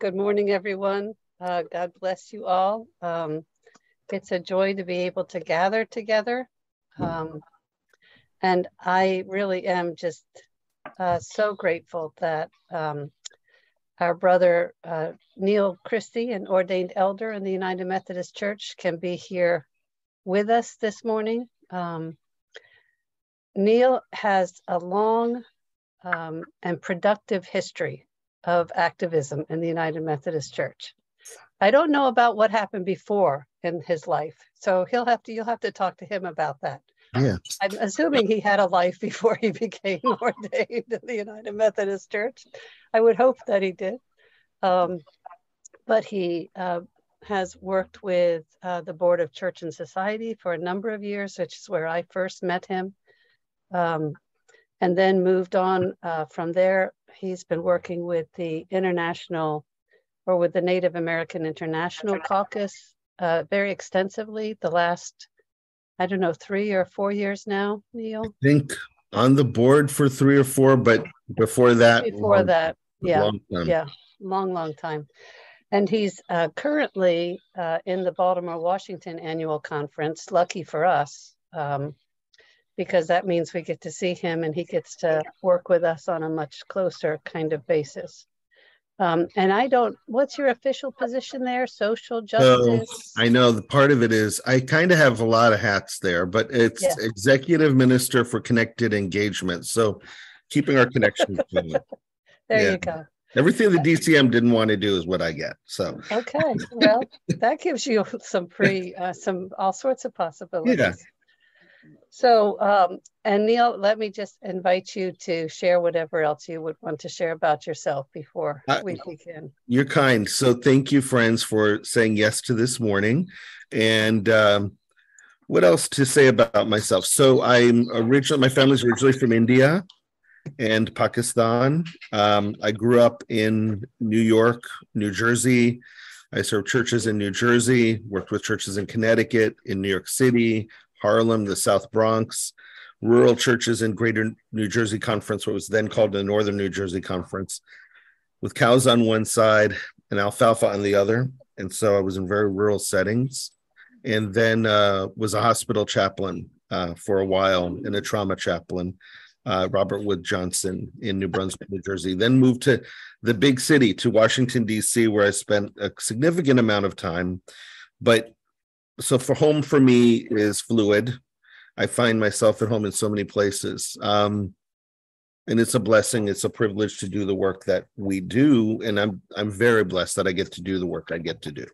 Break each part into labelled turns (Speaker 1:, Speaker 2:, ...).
Speaker 1: Good morning, everyone. God bless you all. It's a joy to be able to gather together. And I really am just so grateful that our brother Neal Christie, an ordained elder in the United Methodist Church, can be here with us this morning. Neal has a long and productive history of activism in the United Methodist Church. I don't know about what happened before in his life, so you'll have to talk to him about that.
Speaker 2: Yeah.
Speaker 1: I'm assuming he had a life before he became ordained in the United Methodist Church. I would hope that he did. But he has worked with the Board of Church and Society for a number of years, which is where I first met him. And then moved on from there. He's been working with the International, or with the Native American International Caucus very extensively the last, I don't know, 3 or 4 years now, Neal?
Speaker 2: I think on the board for 3 or 4, but before that.
Speaker 1: Long time. And he's currently in the Baltimore, Washington annual conference, lucky for us, because that means we get to see him and he gets to work with us on a much closer kind of basis. And what's your official position there? Social justice?
Speaker 2: So I know the part of it is, I kind of have a lot of hats there, but it's executive minister for connected engagement. So keeping our connections going.
Speaker 1: You go.
Speaker 2: Everything the DCM didn't want to do is what I get. So
Speaker 1: okay, well, that gives you some all sorts of possibilities.
Speaker 2: Yeah.
Speaker 1: So, and Neal, let me just invite you to share whatever else you would want to share about yourself before we begin.
Speaker 2: You're kind. So thank you, friends, for saying yes to this morning. And what else to say about myself? So my family's originally from India and Pakistan. I grew up in New York, New Jersey. I served churches in New Jersey, worked with churches in Connecticut, in New York City, Harlem, the South Bronx, rural churches in Greater New Jersey Conference, what was then called the Northern New Jersey Conference, with cows on one side and alfalfa on the other. And so I was in very rural settings, and then was a hospital chaplain for a while, and a trauma chaplain, Robert Wood Johnson in New Brunswick, New Jersey. Then moved to the big city, to Washington, D.C., where I spent a significant amount of time. So home for me is fluid. I find myself at home in so many places. And it's a blessing. It's a privilege to do the work that we do. And I'm very blessed that I get to do the work I get to do,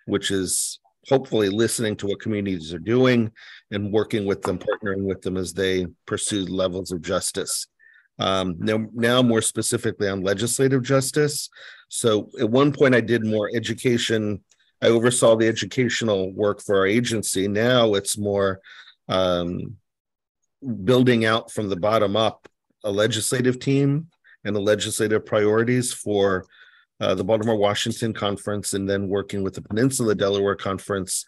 Speaker 2: which is hopefully listening to what communities are doing and working with them, partnering with them as they pursue levels of justice. Now more specifically on legislative justice. So at one point I did more education. I oversaw the educational work for our agency. Now it's more building out from the bottom up a legislative team and the legislative priorities for the Baltimore, Washington Conference, and then working with the Peninsula Delaware Conference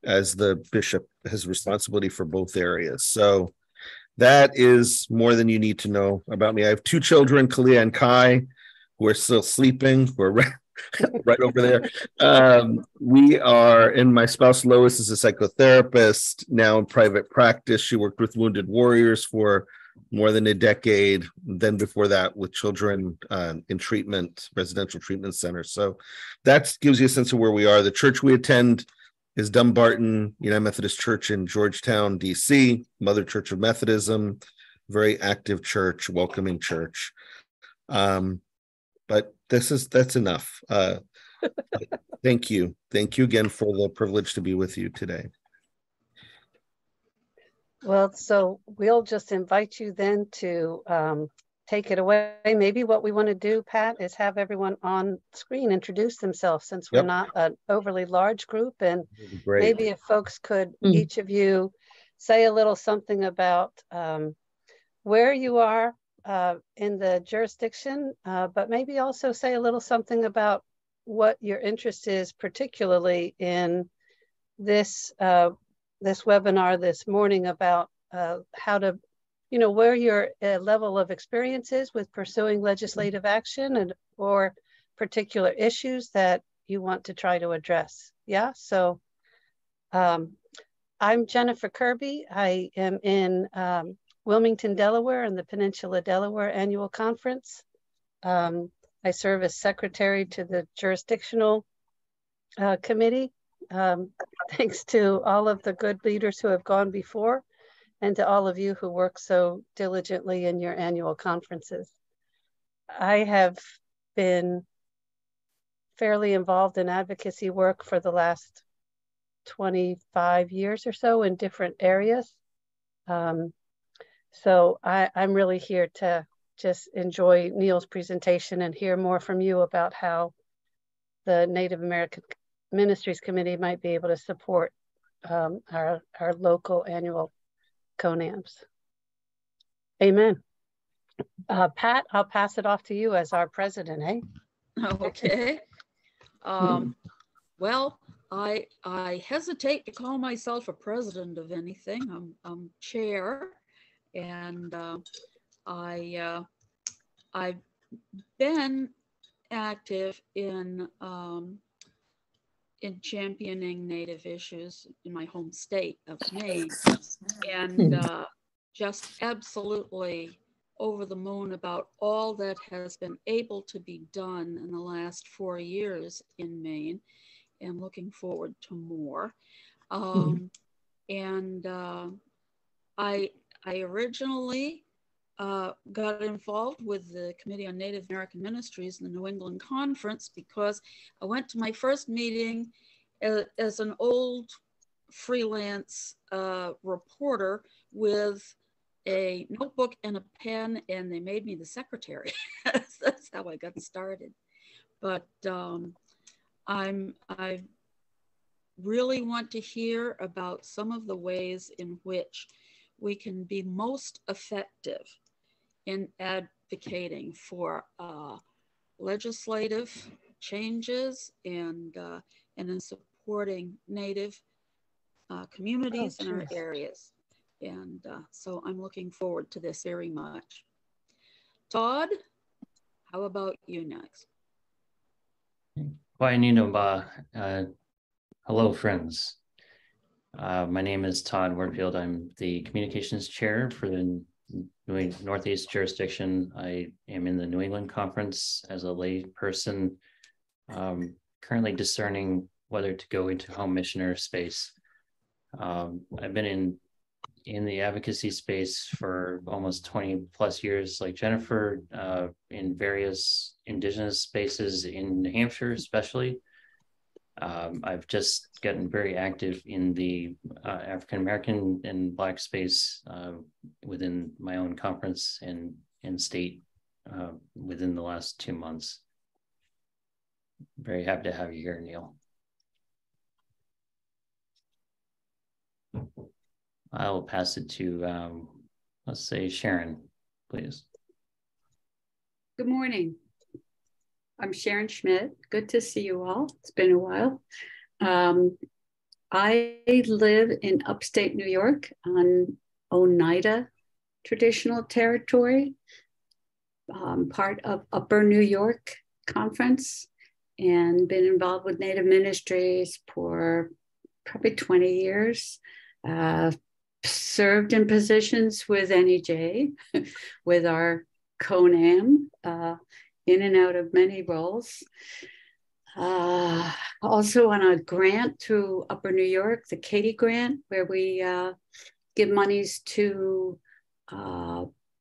Speaker 2: as the bishop has responsibility for both areas. So that is more than you need to know about me. I have 2 children, Kalia and Kai, who are still sleeping. We're right over there. We are, and my spouse Lois is a psychotherapist, now in private practice. She worked with wounded warriors for more than a decade. Then before that with children in treatment, residential treatment centers. So that gives you a sense of where we are. The church we attend is Dumbarton United Methodist Church in Georgetown, DC, Mother Church of Methodism, very active church, welcoming church. But that's enough. Thank you. Thank you again for the privilege to be with you today.
Speaker 1: Well, so we'll just invite you then to take it away. Maybe what we want to do, Pat, is have everyone on screen introduce themselves, since we're not an overly large group. And maybe if folks could, each of you, say a little something about where you are in the jurisdiction, but maybe also say a little something about what your interest is, particularly in this this webinar this morning, about how to, where your level of experience is with pursuing legislative action, or particular issues that you want to try to address. Yeah, so I'm Jennifer Kirby. I am in Wilmington, Delaware, in the Peninsula Delaware Annual Conference. I serve as secretary to the Jurisdictional Committee. Thanks to all of the good leaders who have gone before, and to all of you who work so diligently in your annual conferences. I have been fairly involved in advocacy work for the last 25 years or so in different areas. So I'm really here to just enjoy Neal's presentation and hear more from you about how the Native American Ministries Committee might be able to support our local annual CONAMs. Amen. Pat, I'll pass it off to you as our president, eh?
Speaker 3: Okay. Well, I hesitate to call myself a president of anything. I'm chair, and I've been active in championing Native issues in my home state of Maine, and just absolutely over the moon about all that has been able to be done in the last 4 years in Maine, and looking forward to more. And I originally got involved with the Committee on Native American Ministries in the New England Conference because I went to my first meeting as an old freelance reporter with a notebook and a pen, and they made me the secretary. That's how I got started. But I really want to hear about some of the ways in which we can be most effective in advocating for legislative changes and in supporting Native communities in our areas. And so I'm looking forward to this very much. Todd, how about you next?
Speaker 4: Hello, friends. My name is Todd Warfield. I'm the communications chair for the Northeast jurisdiction. I am in the New England Conference as a lay person, currently discerning whether to go into home missioner space. I've been in the advocacy space for almost 20 plus years, like Jennifer, in various indigenous spaces in New Hampshire, especially. I've just gotten very active in the African-American and Black space within my own conference and state within the last 2 months. Very happy to have you here, Neal. I'll pass it to, let's say, Sharon, please.
Speaker 5: Good morning. I'm Sharon Schmidt. Good to see you all. It's been a while. I live in upstate New York on Oneida traditional territory, part of Upper New York Conference, and been involved with Native Ministries for probably 20 years. Served in positions with NEJ, with our CONAM, in and out of many roles. Also on a grant through Upper New York, the Katie Grant, where we give monies to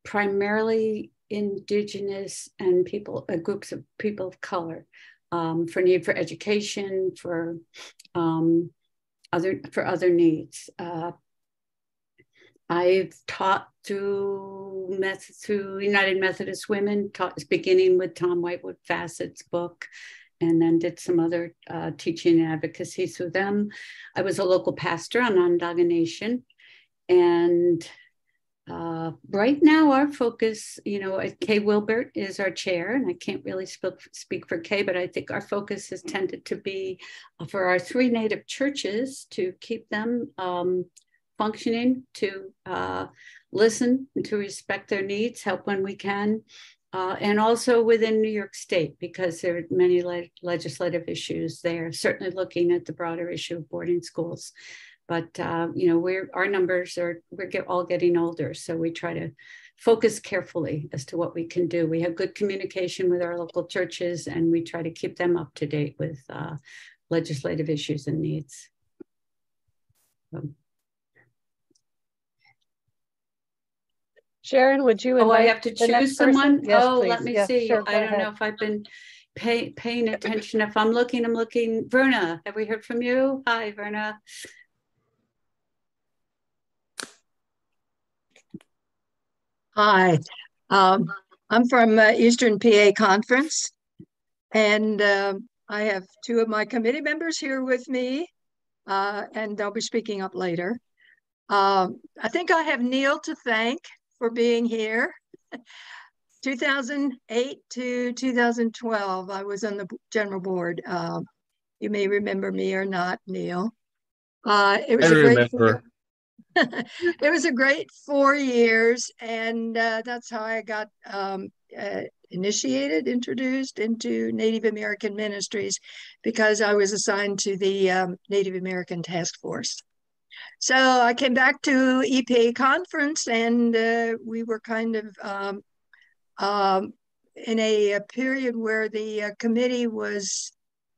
Speaker 5: primarily Indigenous and groups of people of color for need for education, for other needs. I've taught through United Methodist Women, beginning with Tom Whitewood Fassett's book, and then did some other teaching and advocacy through them. I was a local pastor on Onondaga Nation. And right now our focus, Kay Wilbert is our chair, and I can't really speak for Kay, but I think our focus has tended to be for our 3 Native churches to keep them functioning, to listen, and to respect their needs, help when we can, and also within New York State, because there are many legislative issues there, certainly looking at the broader issue of boarding schools. But, you know, our numbers are, we're all getting older. So we try to focus carefully as to what we can do. We have good communication with our local churches, and we try to keep them up to date with legislative issues and needs.
Speaker 1: Sharon, would you invite?
Speaker 5: Oh, I have to choose someone?
Speaker 1: Yes,
Speaker 5: oh,
Speaker 1: please.
Speaker 5: let me
Speaker 1: Yeah,
Speaker 5: see.
Speaker 1: sure,
Speaker 5: I don't know if I've been paying attention. If I'm looking. Verna, have we heard from you? Hi, Verna.
Speaker 6: Hi, I'm from Eastern PA Conference, and I have two of my committee members here with me, and they'll be speaking up later. I think I have Neal to thank for being here. 2008 to 2012, I was on the general board. You may remember me or not, Neal. It was It was a great 4 years, and that's how I got introduced into Native American Ministries, because I was assigned to the Native American Task Force. So I came back to EPA conference, and we were kind of in a period where the committee was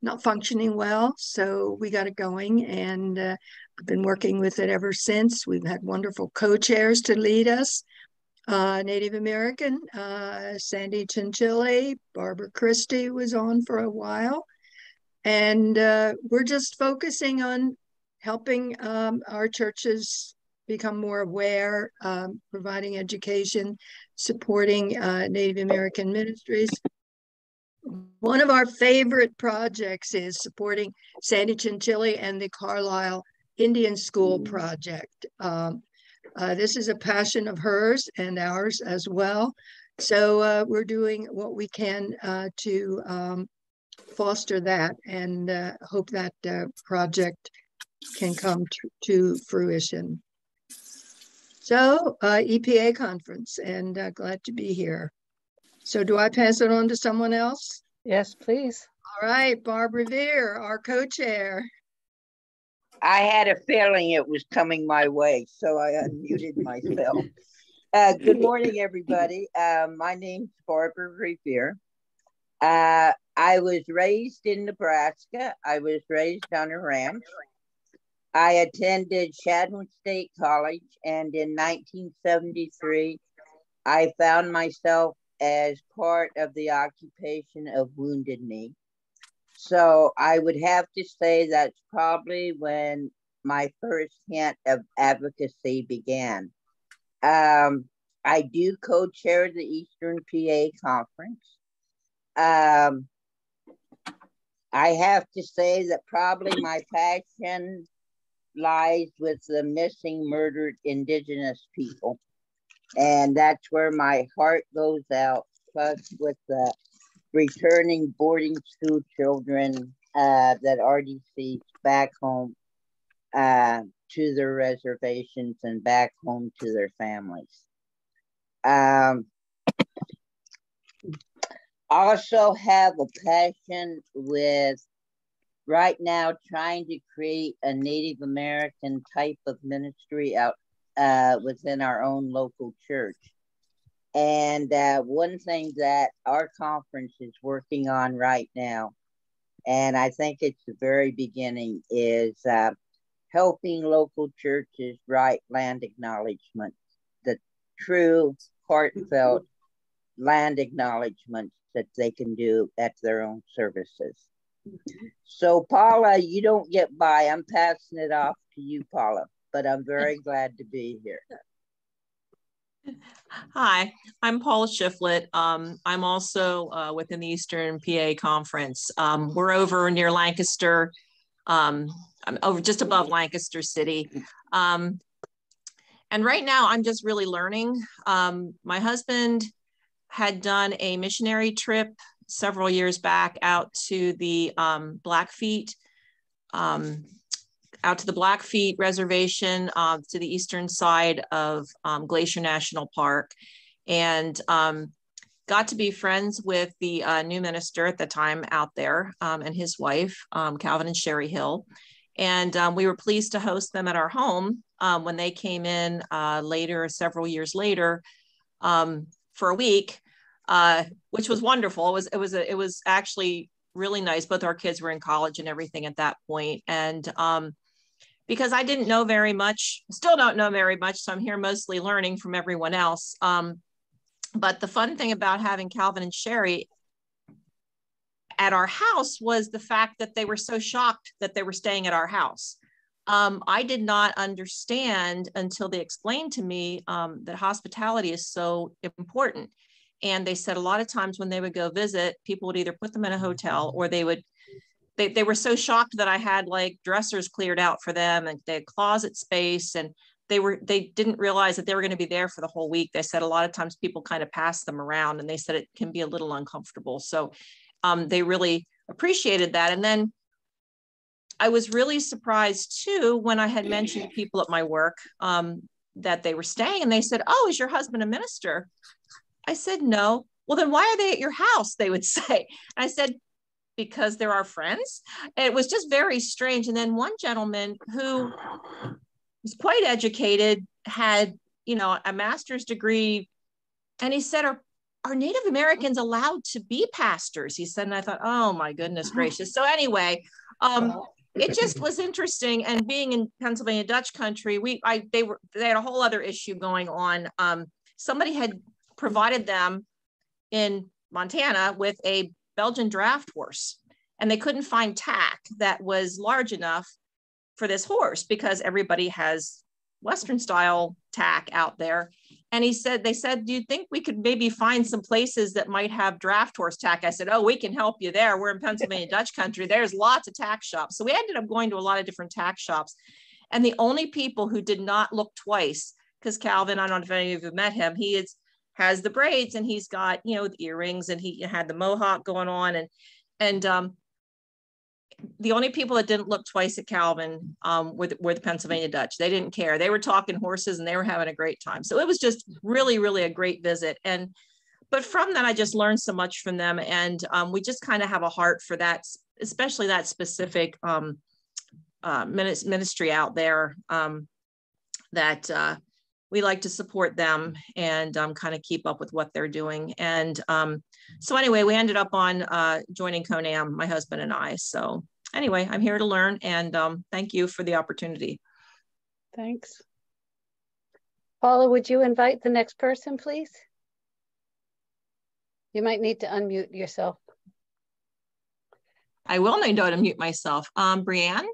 Speaker 6: not functioning well. So we got it going, and I've been working with it ever since. We've had wonderful co-chairs to lead us. Native American, Sandy Chinchilli, Barbara Christie was on for a while. And we're just focusing on helping our churches become more aware, providing education, supporting Native American ministries. One of our favorite projects is supporting Sandy Chinchilli and the Carlisle Indian School Project. This is a passion of hers and ours as well. So we're doing what we can to foster that, and hope that project can come to fruition. So EPA conference, and glad to be here. So do I pass it on to someone else?
Speaker 1: Yes, please.
Speaker 6: All right, Barb Revere, our co-chair.
Speaker 7: I had a feeling it was coming my way, so I unmuted myself. Good morning, everybody. My name's Barbara Revere. I was raised in Nebraska. I was raised on a ranch. I attended Chadwin State College, and in 1973, I found myself as part of the occupation of Wounded Knee. So I would have to say that's probably when my first hint of advocacy began. I do co-chair the Eastern PA Conference. I have to say that probably my passion lies with the missing, murdered Indigenous people. And that's where my heart goes out, plus with the returning boarding school children that RDC's back home to their reservations and back home to their families. Also have a passion with right now trying to create a Native American type of ministry out within our own local church. And one thing that our conference is working on right now, and I think it's the very beginning, is helping local churches write land acknowledgements, the true heartfelt land acknowledgements that they can do at their own services. So Paula, you don't get by. I'm passing it off to you, Paula, but I'm very glad to be here.
Speaker 8: Hi, I'm Paula Shiflett. I'm also within the Eastern PA Conference. We're over near Lancaster, I'm over just above Lancaster City. And right now I'm just really learning. My husband had done a missionary trip several years back out to the Blackfeet, Reservation to the eastern side of Glacier National Park, and got to be friends with the new minister at the time out there and his wife, Calvin and Sherry Hill. And we were pleased to host them at our home when they came in later, several years later, for a week, which was wonderful. It was actually really nice. Both our kids were in college and everything at that point. And because I didn't know very much, still don't know very much, so I'm here mostly learning from everyone else. But the fun thing about having Calvin and Sherry at our house was the fact that they were so shocked that they were staying at our house. I did not understand until they explained to me that hospitality is so important. And they said a lot of times when they would go visit, people would either put them in a hotel or they were so shocked that I had like dressers cleared out for them and they had closet space, and they didn't realize that they were going to be there for the whole week. They said a lot of times people kind of pass them around, and they said it can be a little uncomfortable. So they really appreciated that. And then I was really surprised too when I had mentioned to people at my work that they were staying, and they said, "Oh, is your husband a minister?" I said, "No." "Well, then why are they at your house?" they would say. And I said, "Because they're our friends." And it was just very strange. And then one gentleman who was quite educated, had, a master's degree, and he said, are Native Americans allowed to be pastors? He said, and I thought, oh my goodness gracious. So anyway, it just was interesting. And being in Pennsylvania Dutch country, they had a whole other issue going on. Somebody had provided them in Montana with a Belgian draft horse, and they couldn't find tack that was large enough for this horse because everybody has Western style tack out there. And they said, "Do you think we could maybe find some places that might have draft horse tack?" I said, "Oh, we can help you there. We're in Pennsylvania Dutch country. There's lots of tack shops." So we ended up going to a lot of different tack shops. And the only people who did not look twice, because Calvin, I don't know if any of you have met him, has the braids, and he's got, the earrings, and he had the mohawk going on. And the only people that didn't look twice at Calvin were the Pennsylvania Dutch. They didn't care. They were talking horses and they were having a great time. So it was just really, really a great visit. But from that, I just learned so much from them. And we just kind of have a heart for that, especially that specific ministry out there that we like to support them and kind of keep up with what they're doing. And so anyway, we ended up on joining CONAM, my husband and I. So anyway, I'm here to learn, and thank you for the opportunity.
Speaker 1: Thanks. Paula, would you invite the next person, please? You might need to unmute yourself.
Speaker 8: I will need to unmute myself. Brianne?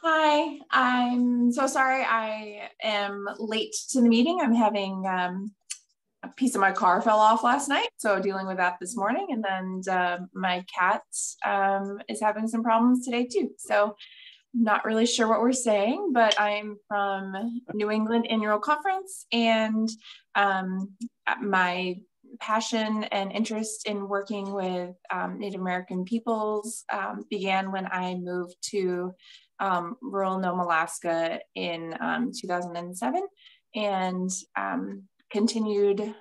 Speaker 9: Hi, I'm so sorry I am late to the meeting. I'm having a piece of my car fell off last night, so dealing with that this morning. And then my cat is having some problems today too. So I'm not really sure what we're saying, but I'm from New England Annual Conference, and my passion and interest in working with Native American peoples began when I moved to rural Nome, Alaska in 2007, and continued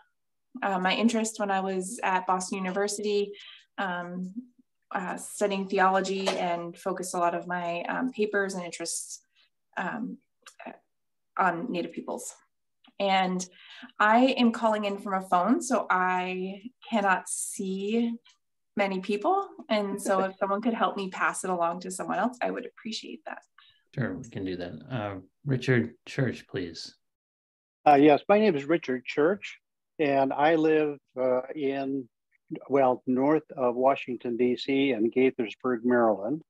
Speaker 9: my interest when I was at Boston University studying theology, and focused a lot of my papers and interests on Native peoples. And I am calling in from a phone, so I cannot see many people. And so if someone could help me pass it along to someone else, I would appreciate that.
Speaker 4: Sure, we can do that. Richard Church, please.
Speaker 10: Yes, my name is Richard Church, and I live north of Washington, D.C. in Gaithersburg, Maryland.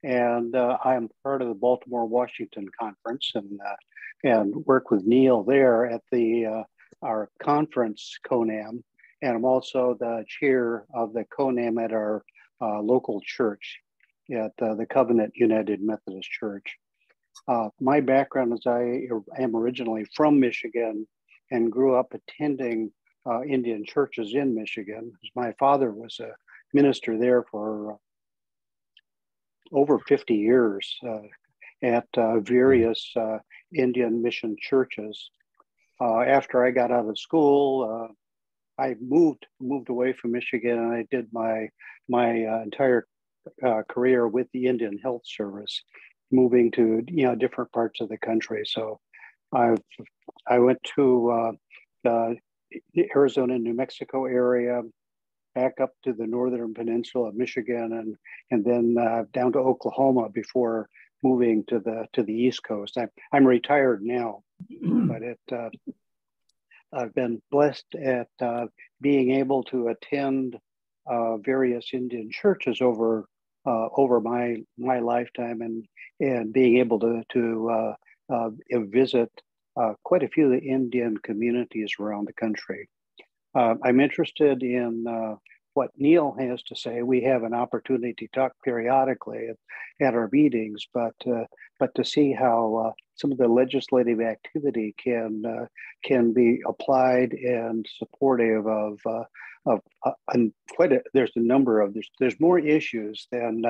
Speaker 10: And I am part of the Baltimore-Washington Conference, and work with Neal there at our conference, CONAM. And I'm also the chair of the CONAM at our local church at the Covenant United Methodist Church. My background is I am originally from Michigan and grew up attending Indian churches in Michigan. My father was a minister there for over 50 years at various Indian mission churches. After I got out of school, I moved away from Michigan, and I did my entire career with the Indian Health Service, moving to different parts of the country. So I went to the Arizona and New Mexico area, back up to the northern peninsula of Michigan, and then down to Oklahoma before moving to the East Coast. I'm retired now, but I've been blessed at being able to attend various Indian churches over my lifetime, and being able to visit quite a few of the Indian communities around the country. I'm interested in what Neal has to say. We have an opportunity to talk periodically at our meetings, but to see how some of the legislative activity can be applied and supportive of there's a number of there's more issues than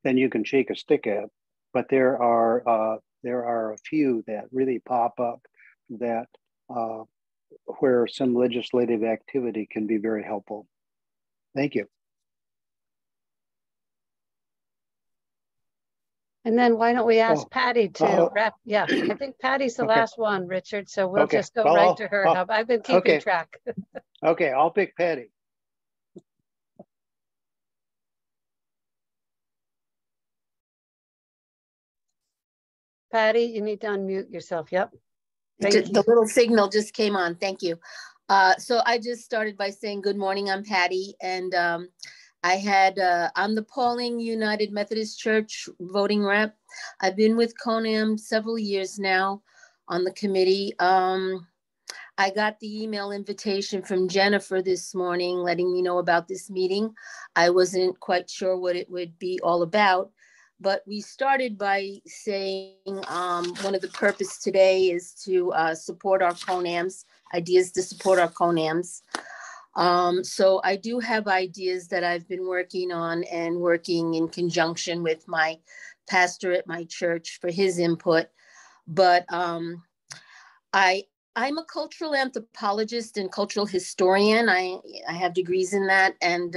Speaker 10: you can shake a stick at, but there are a few that really pop up that where some legislative activity can be very helpful. Thank you.
Speaker 1: And then why don't we ask Patty to wrap? Yeah, I think Patty's the last one, Richard. So we'll just go right to her. I've been keeping track.
Speaker 10: Okay, I'll pick Patty.
Speaker 1: Patty, you need to unmute yourself. Yep.
Speaker 11: The little signal just came on. Thank you. So I just started by saying good morning. I'm Patty, and I'm the Pauling United Methodist Church voting rep. I've been with CONAM several years now on the committee. I got the email invitation from Jennifer this morning letting me know about this meeting. I wasn't quite sure what it would be all about, but we started by saying one of the purpose today is to support our CONAMs, ideas to support our CONAMs. So I do have ideas that I've been working on and working in conjunction with my pastor at my church for his input. But I'm a cultural anthropologist and cultural historian. I have degrees in that, and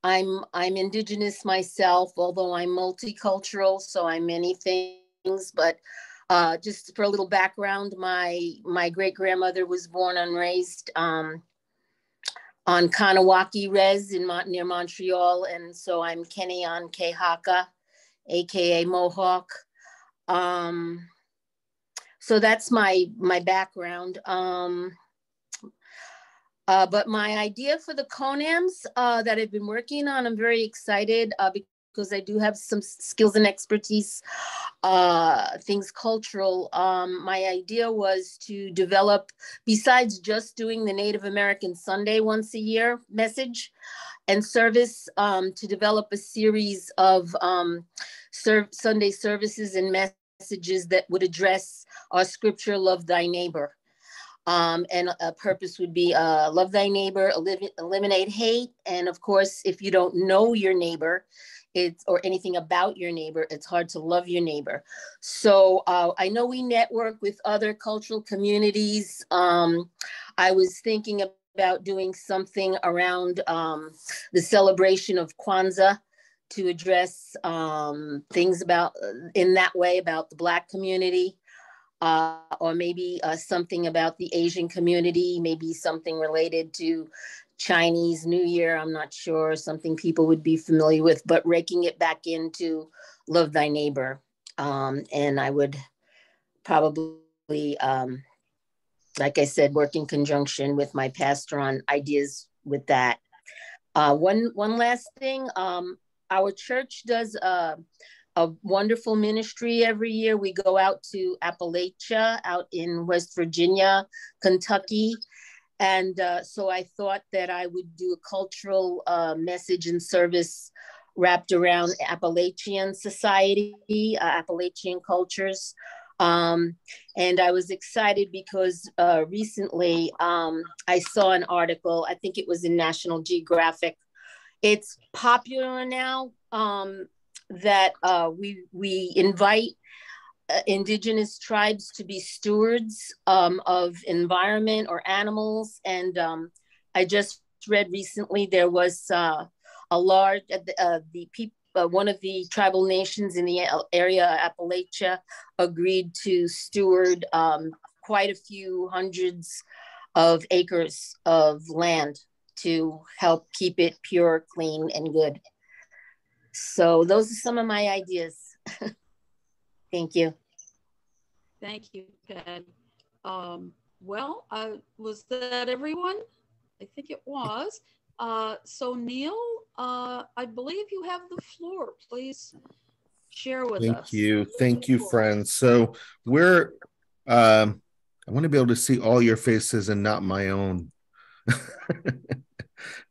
Speaker 11: I'm indigenous myself, although I'm multicultural, so I'm many things. But just for a little background, my great grandmother was born and raised on Kanawaki Res near Montreal, and so I'm Keneon Kehaka, aka Mohawk. So that's my background. But my idea for the CONAMs that I've been working on, I'm very excited because I do have some skills and expertise, things cultural. My idea was to develop, besides just doing the Native American Sunday once a year message and service, to develop a series of Sunday services and messages that would address our scripture, love thy neighbor. And a purpose would be love thy neighbor, eliminate hate. And of course, if you don't know your neighbor, or anything about your neighbor, it's hard to love your neighbor. So I know we network with other cultural communities. I was thinking about doing something around the celebration of Kwanzaa to address things in that way about the Black community. Or maybe something about the Asian community, maybe something related to Chinese New Year. I'm not sure, something people would be familiar with, but raking it back into love thy neighbor. And I would probably, like I said, work in conjunction with my pastor on ideas with that. One last thing, our church does a wonderful ministry every year. We go out to Appalachia, out in West Virginia, Kentucky. And so I thought that I would do a cultural message and service wrapped around Appalachian society, Appalachian cultures. And I was excited because recently I saw an article, I think it was in National Geographic. It's popular now that we invite indigenous tribes to be stewards of environment or animals. And I just read recently there was a large, one of the tribal nations in the area, Appalachia, agreed to steward quite a few hundreds of acres of land to help keep it pure, clean, and good. So those are some of my ideas. Thank you.
Speaker 3: Thank you, Pat. Well, was that everyone? I think it was. So Neal, I believe you have the floor. Please share with us.
Speaker 2: Thank you, friends. So we're, I want to be able to see all your faces and not my own.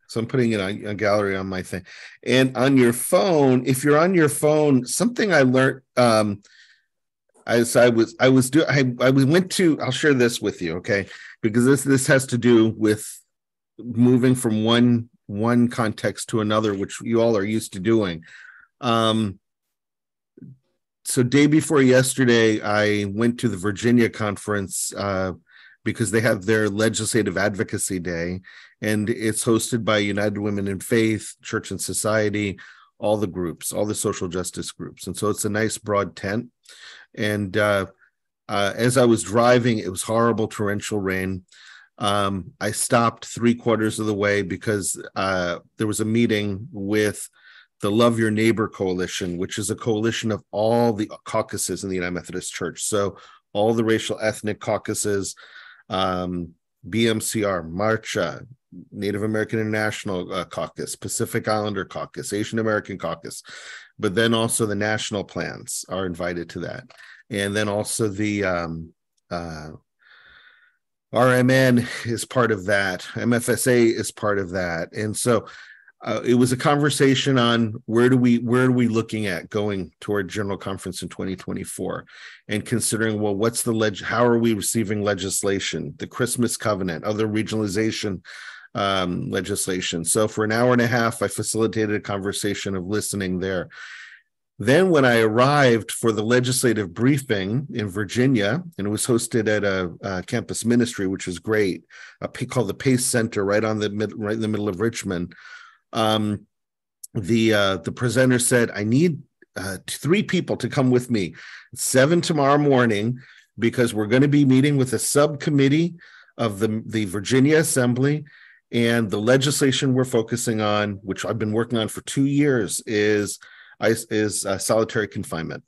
Speaker 2: So I'm putting it on a gallery on my thing. And on your phone, if you're on your phone, something I learned, I'll share this with you, okay? Because this has to do with moving from one context to another, which you all are used to doing. So day before yesterday, I went to the Virginia conference because they have their legislative advocacy day, and it's hosted by United Women in Faith, Church and Society, all the groups, all the social justice groups. And so it's a nice broad tent. And as I was driving, it was horrible torrential rain. I stopped 3/4 of the way because there was a meeting with the Love Your Neighbor Coalition, which is a coalition of all the caucuses in the United Methodist Church. So all the racial ethnic caucuses, BMCR, Marcha, Native American International Caucus, Pacific Islander Caucus, Asian American Caucus, but then also the national plans are invited to that. And then also the RMN is part of that. MFSA is part of that. And so it was a conversation on where are we looking at going toward General Conference in 2024, and considering, well, what's the how are we receiving legislation, the Christmas Covenant, other regionalization legislation. So for an hour and a half, I facilitated a conversation of listening there. Then when I arrived for the legislative briefing in Virginia, and it was hosted at a campus ministry, which was great, called the Pace Center, right in the middle of Richmond. The presenter said, I need 3 people to come with me at 7 tomorrow morning, because we're going to be meeting with a subcommittee of the Virginia Assembly, and the legislation we're focusing on, which I've been working on for 2 years, is solitary confinement.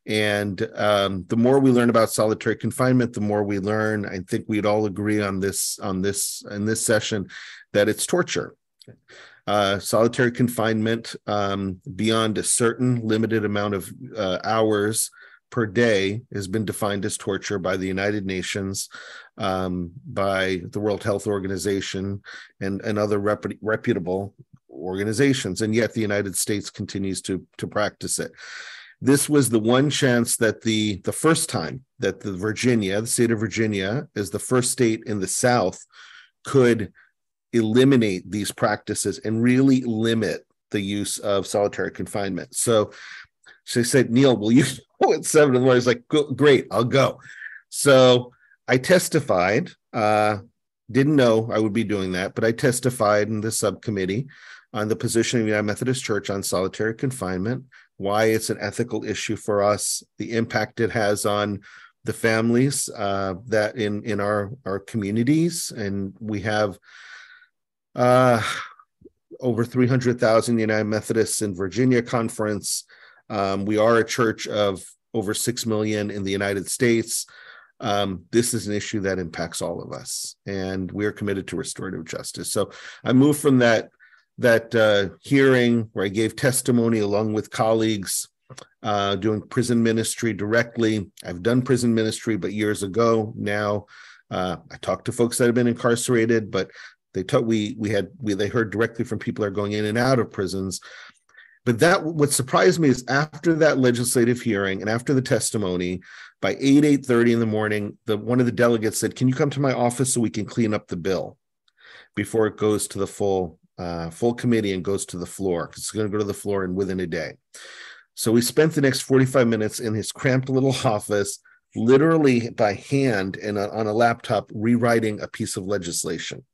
Speaker 2: And the more we learn about solitary confinement, the more we learn, I think we'd all agree on this in this session, that it's torture. Solitary confinement beyond a certain limited amount of hours per day has been defined as torture by the United Nations, by the World Health Organization, and other reputable organizations. And yet the United States continues to practice it. This was the one chance that the first time that the state of Virginia, is the first state in the South, could eliminate these practices and really limit the use of solitary confinement. So she said, Neal, will you go at 7 in the morning? I was like, great, I'll go. So I testified, didn't know I would be doing that, but I testified in the subcommittee on the position of the United Methodist Church on solitary confinement, why it's an ethical issue for us, the impact it has on the families that in our communities. And we have over 300,000 United Methodists in Virginia Conference. We are a church of over 6 million in the United States. This is an issue that impacts all of us, and we're committed to restorative justice. So I moved from that hearing where I gave testimony along with colleagues doing prison ministry directly. I've done prison ministry, but years ago. Now I talked to folks that have been incarcerated, but they heard directly from people that are going in and out of prisons. But what surprised me is after that legislative hearing and after the testimony, by 8:30 in the morning, one of the delegates said, can you come to my office so we can clean up the bill before it goes to the full committee and goes to the floor, because it's going to go to the floor and within a day. So we spent the next 45 minutes in his cramped little office, literally by hand and on a laptop, rewriting a piece of legislation.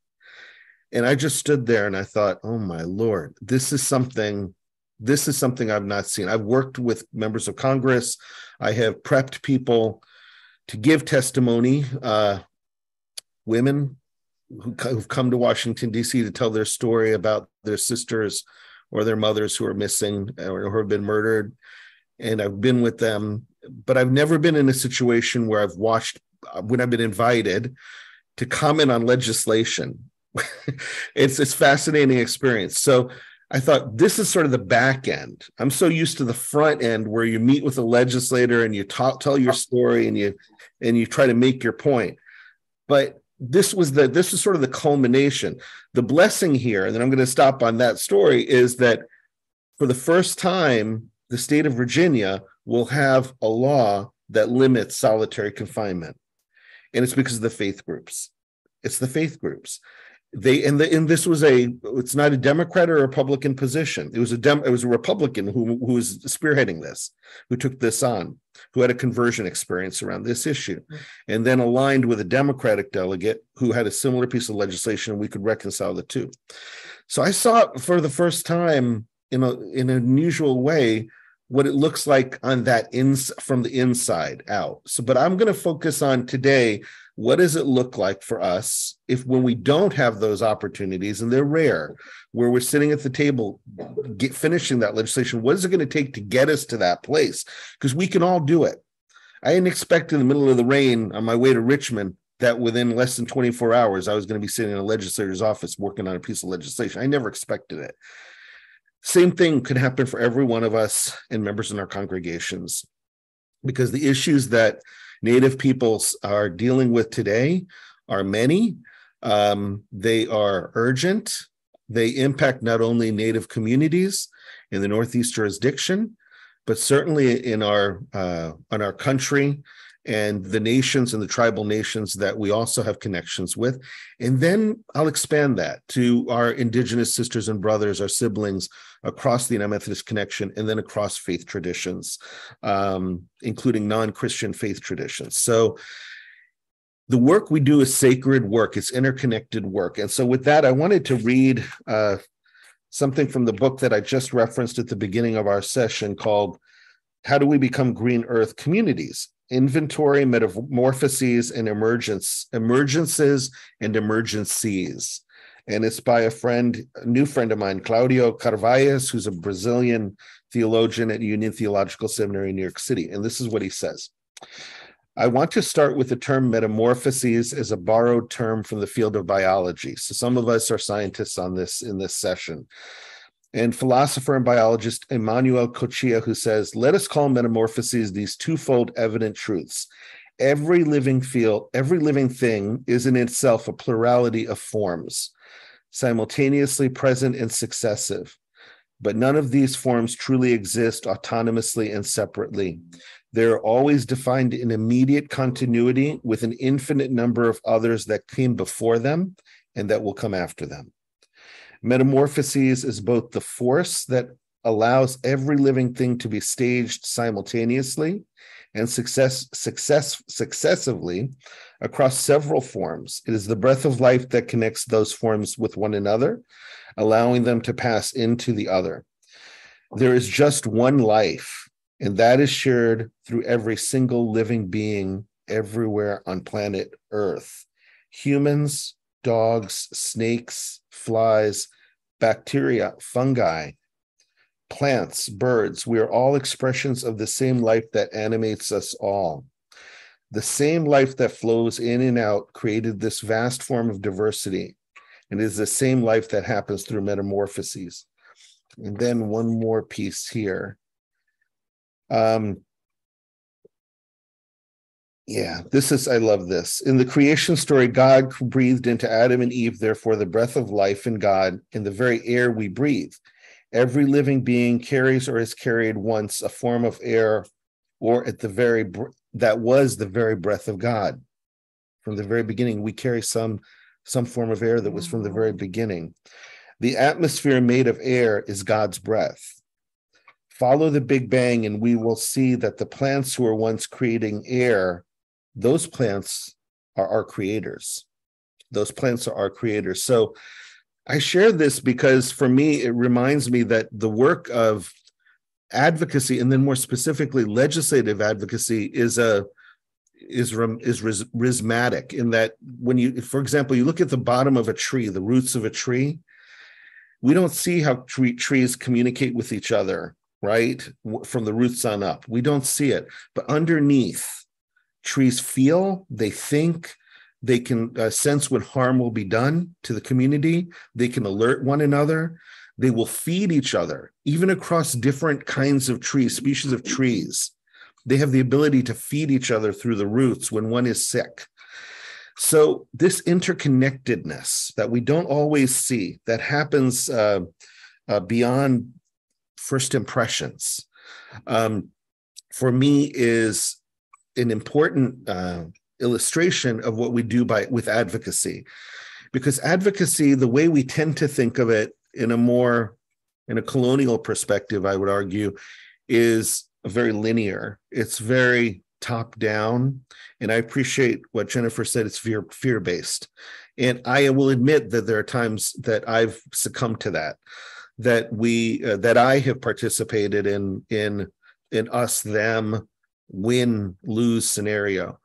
Speaker 2: And I just stood there and I thought, oh my Lord, this is something I've not seen. I've worked with members of Congress. I have prepped people to give testimony, women who've come to Washington, D.C. to tell their story about their sisters or their mothers who are missing or who have been murdered. And I've been with them, but I've never been in a situation where I've watched, when I've been invited to comment on legislation. It's a fascinating experience. So I thought this is sort of the back end. I'm so used to the front end where you meet with a legislator and you tell your story and you try to make your point. But this was sort of the culmination. The blessing here, and then I'm going to stop on that story, is that for the first time, the state of Virginia will have a law that limits solitary confinement. And it's because of the faith groups. It's the faith groups. It's not a Democrat or a Republican position. It was a Republican who was spearheading this, who took this on, who had a conversion experience around this issue, and then aligned with a Democratic delegate who had a similar piece of legislation, and we could reconcile the two. So I saw for the first time in an unusual way what it looks like on that from the inside out. But I'm going to focus on today, what does it look like for us when we don't have those opportunities, and they're rare, where we're sitting at the table finishing that legislation? What is it going to take to get us to that place? Because we can all do it. I didn't expect in the middle of the rain on my way to Richmond that within less than 24 hours, I was going to be sitting in a legislator's office working on a piece of legislation. I never expected it. Same thing could happen for every one of us and members in our congregations, because the issues that Native peoples are dealing with today are many. They are urgent. They impact not only Native communities in the Northeast jurisdiction, but certainly in our country and the nations and the tribal nations that we also have connections with. And then I'll expand that to our Indigenous sisters and brothers, our siblings across the United Methodist connection, and then across faith traditions, including non-Christian faith traditions. So the work we do is sacred work. It's interconnected work. And so with that, I wanted to read something from the book that I just referenced at the beginning of our session called How Do We Become Green Earth Communities? Inventory, Metamorphoses, and Emergences and Emergencies. And it's by a new friend of mine, Claudio Carvalhais, who's a Brazilian theologian at Union Theological Seminary in New York City. And this is what he says. I want to start with the term metamorphoses as a borrowed term from the field of biology. So some of us are scientists in this session. And philosopher and biologist Emmanuel Cochia, who says, let us call metamorphoses these twofold evident truths. Every living thing is in itself a plurality of forms, simultaneously present and successive. But none of these forms truly exist autonomously and separately. They're always defined in immediate continuity with an infinite number of others that came before them and that will come after them. Metamorphoses is both the force that allows every living thing to be staged simultaneously and successively across several forms. It is the breath of life that connects those forms with one another, allowing them to pass into the other. There is just one life, and that is shared through every single living being everywhere on planet Earth. Humans, dogs, snakes, flies, bacteria, fungi, plants, birds. We are all expressions of the same life that animates us all. The same life that flows in and out created this vast form of diversity, and it is the same life that happens through metamorphoses. And then one more piece here. I love this. In the creation story, God breathed into Adam and Eve, therefore, the breath of life in God, in the very air we breathe. Every living being carries or has carried once a form of air, or that was the very breath of God. From the very beginning, we carry some form of air that was from the very beginning. The atmosphere made of air is God's breath. follow the Big Bang, and we will see that the plants who were once creating air, those plants are our creators. Those plants are our creators. So I share this because for me, it reminds me that the work of advocacy, and then more specifically legislative advocacy, is rhizmatic, in that when you, for example, you look at the bottom of a tree, the roots of a tree, we don't see how trees communicate with each other, right? From the roots on up. We don't see it. But underneath, trees feel, they think, they can sense when harm will be done to the community. They can alert one another. They will feed each other, even across different kinds of trees, species of trees. They have the ability to feed each other through the roots when one is sick. So this interconnectedness that we don't always see, that happens beyond first impressions, for me is an important illustration of what we do with advocacy. Because advocacy, the way we tend to think of it in a colonial perspective, I would argue, is very linear. It's very top down. And I appreciate what Jennifer said, it's fear-based. And I will admit that there are times that I've succumbed to that I have participated in us, them, win, lose scenario.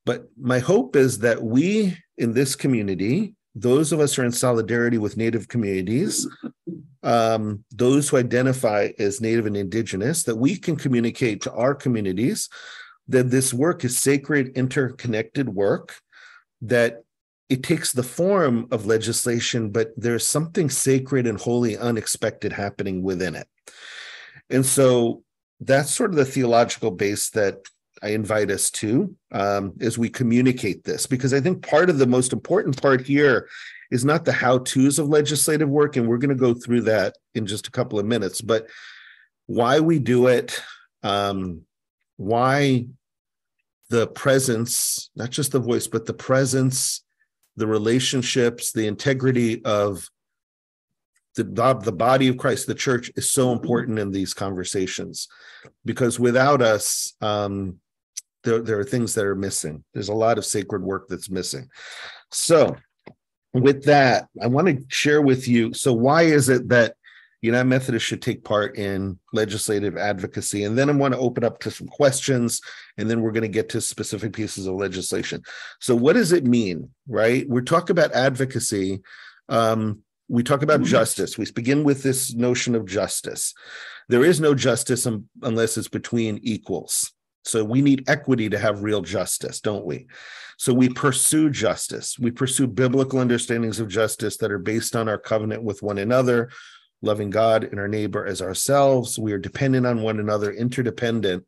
Speaker 2: But my hope is that we in this community, those of us who are in solidarity with Native communities, those who identify as Native and Indigenous, that we can communicate to our communities that this work is sacred, interconnected work, that it takes the form of legislation, but there's something sacred and wholly unexpected happening within it. And so that's sort of the theological base that I invite us to as we communicate this, because I think part of the most important part here is not the how-tos of legislative work, and we're going to go through that in just a couple of minutes, but why we do it, why the presence, not just the voice, but the presence, the relationships, the integrity of the body of Christ, the church, is so important in these conversations, because without us, there are things that are missing. There's a lot of sacred work that's missing. So with that, I want to share with you, so why is it that United Methodists should take part in legislative advocacy? And then I want to open up to some questions, and then we're going to get to specific pieces of legislation. So what does it mean, right? We're talking about advocacy. We talk about justice. We begin with this notion of justice. There is no justice unless it's between equals. So we need equity to have real justice, don't we? So we pursue justice. We pursue biblical understandings of justice that are based on our covenant with one another, loving God and our neighbor as ourselves. We are dependent on one another, interdependent.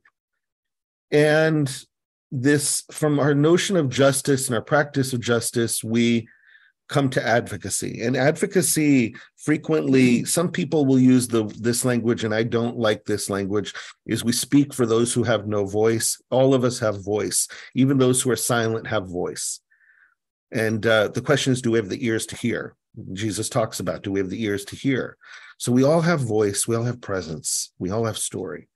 Speaker 2: And this, from our notion of justice and our practice of justice, we come to advocacy. And advocacy, frequently, some people will use this language, and I don't like this language, is we speak for those who have no voice. All of us have voice. Even those who are silent have voice. And the question is, do we have the ears to hear? Jesus talks about, do we have the ears to hear? So we all have voice, we all have presence, we all have story.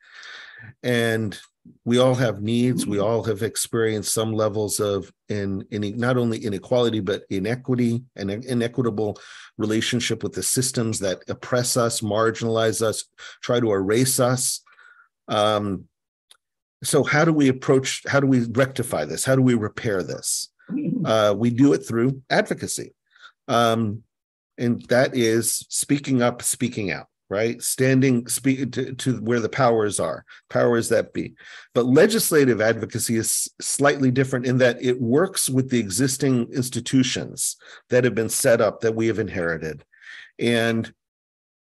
Speaker 2: And we all have needs. We all have experienced some levels of not only inequality, but inequity and inequitable relationship with the systems that oppress us, marginalize us, try to erase us. So how do we rectify this? How do we repair this? We do it through advocacy. And that is speaking up, speaking out. Right? Speak to where the powers that be. But legislative advocacy is slightly different in that it works with the existing institutions that have been set up, that we have inherited. And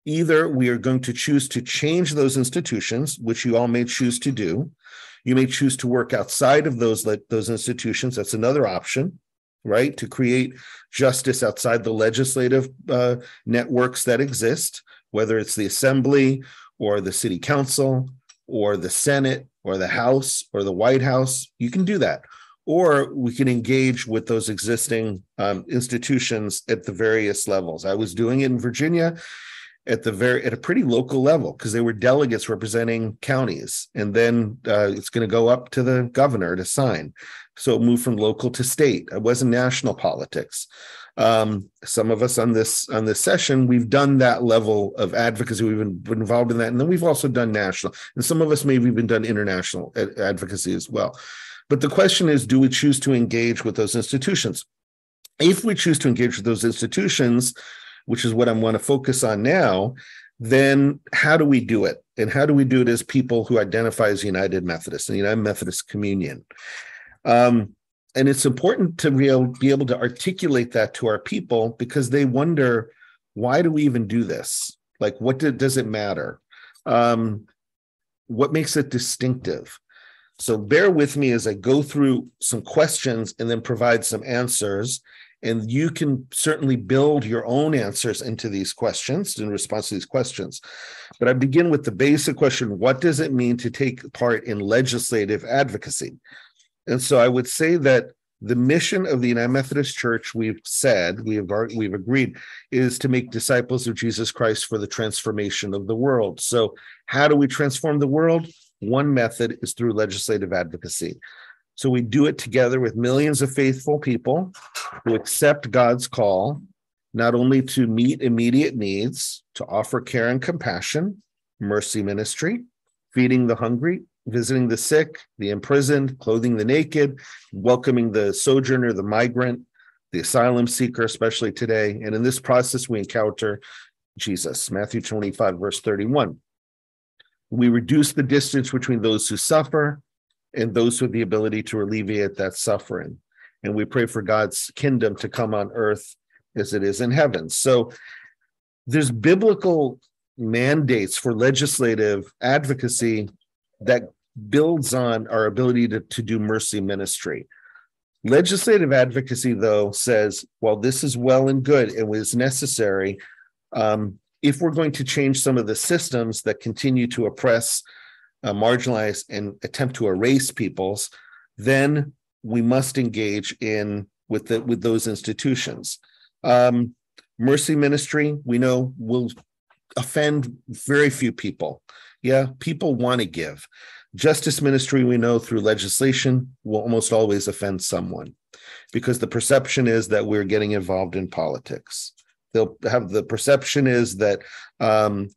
Speaker 2: either we are going to choose to change those institutions, which you all may choose to do. You may choose to work outside of those institutions. That's another option, right? To create justice outside the legislative networks that exist, whether it's the Assembly or the City Council or the Senate or the House or the White House. You can do that. Or we can engage with those existing institutions at the various levels. I was doing it in Virginia, at a pretty local level, because they were delegates representing counties, and then it's going to go up to the governor to sign. So it moved from local to state. It wasn't national politics. Some of us on this session, we've done that level of advocacy. We've been involved in that, and then we've also done national, and some of us maybe even done international advocacy as well. But the question is, do we choose to engage with those institutions? If we choose to engage with those institutions, which is what I want to focus on now, then how do we do it? And how do we do it as people who identify as United Methodists and United Methodist Communion? And it's important to be able to articulate that to our people, because they wonder, why do we even do this? Like, does it matter? What makes it distinctive? So bear with me as I go through some questions and then provide some answers. And you can certainly build your own answers into these questions, in response to these questions. But I begin with the basic question: what does it mean to take part in legislative advocacy? And so I would say that the mission of the United Methodist Church, we've agreed, is to make disciples of Jesus Christ for the transformation of the world. So how do we transform the world? One method is through legislative advocacy. So we do it together with millions of faithful people who accept God's call, not only to meet immediate needs, to offer care and compassion, mercy ministry, feeding the hungry, visiting the sick, the imprisoned, clothing the naked, welcoming the sojourner, the migrant, the asylum seeker, especially today. And in this process, we encounter Jesus, Matthew 25, verse 31. We reduce the distance between those who suffer and those with the ability to alleviate that suffering. And we pray for God's kingdom to come on earth as it is in heaven. So there's biblical mandates for legislative advocacy that builds on our ability to do mercy ministry. Legislative advocacy, though, says, while this is well and good and was necessary, if we're going to change some of the systems that continue to oppress, marginalize, and attempt to erase peoples, then we must engage with those institutions. Mercy ministry, we know, will offend very few people. Yeah, people want to give. Justice ministry, we know through legislation, will almost always offend someone, because the perception is that we're getting involved in politics. They'll have the perception is that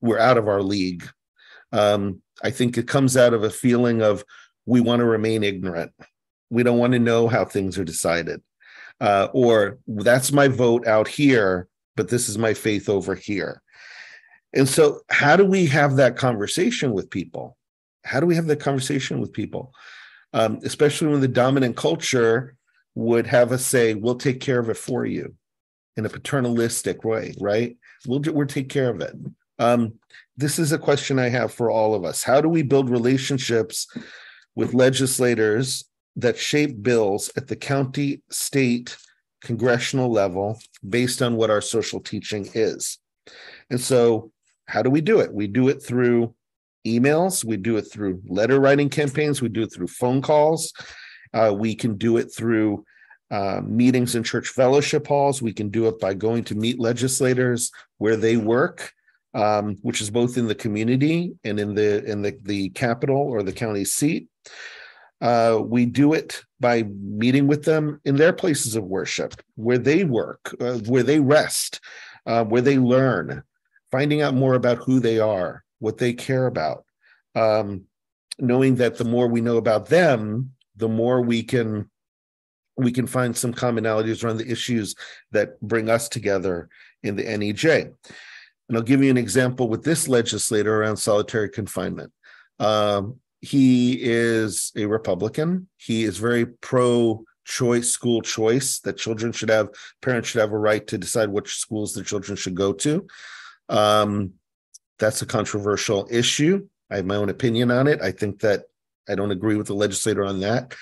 Speaker 2: we're out of our league. I think it comes out of a feeling of, we want to remain ignorant. We don't want to know how things are decided. Or that's my vote out here, but this is my faith over here. And so how do we have that conversation with people? How do we have that conversation with people? Especially when the dominant culture would have us say, we'll take care of it for you, in a paternalistic way, right? We'll take care of it. This is a question I have for all of us. How do we build relationships with legislators that shape bills at the county, state, congressional level based on what our social teaching is? And so how do we do it? We do it through emails. We do it through letter writing campaigns. We do it through phone calls. We can do it through meetings in church fellowship halls. We can do it by going to meet legislators where they work, which is both in the community and in the capital or the county seat. We do it by meeting with them in their places of worship, where they work, where they rest, where they learn, finding out more about who they are, what they care about, knowing that the more we know about them, the more we can find some commonalities around the issues that bring us together in the NEJ. And I'll give you an example with this legislator around solitary confinement. He is a Republican. He is very pro-choice, school choice, that parents should have a right to decide which schools their children should go to. That's a controversial issue. I have my own opinion on it. I think that I don't agree with the legislator on that.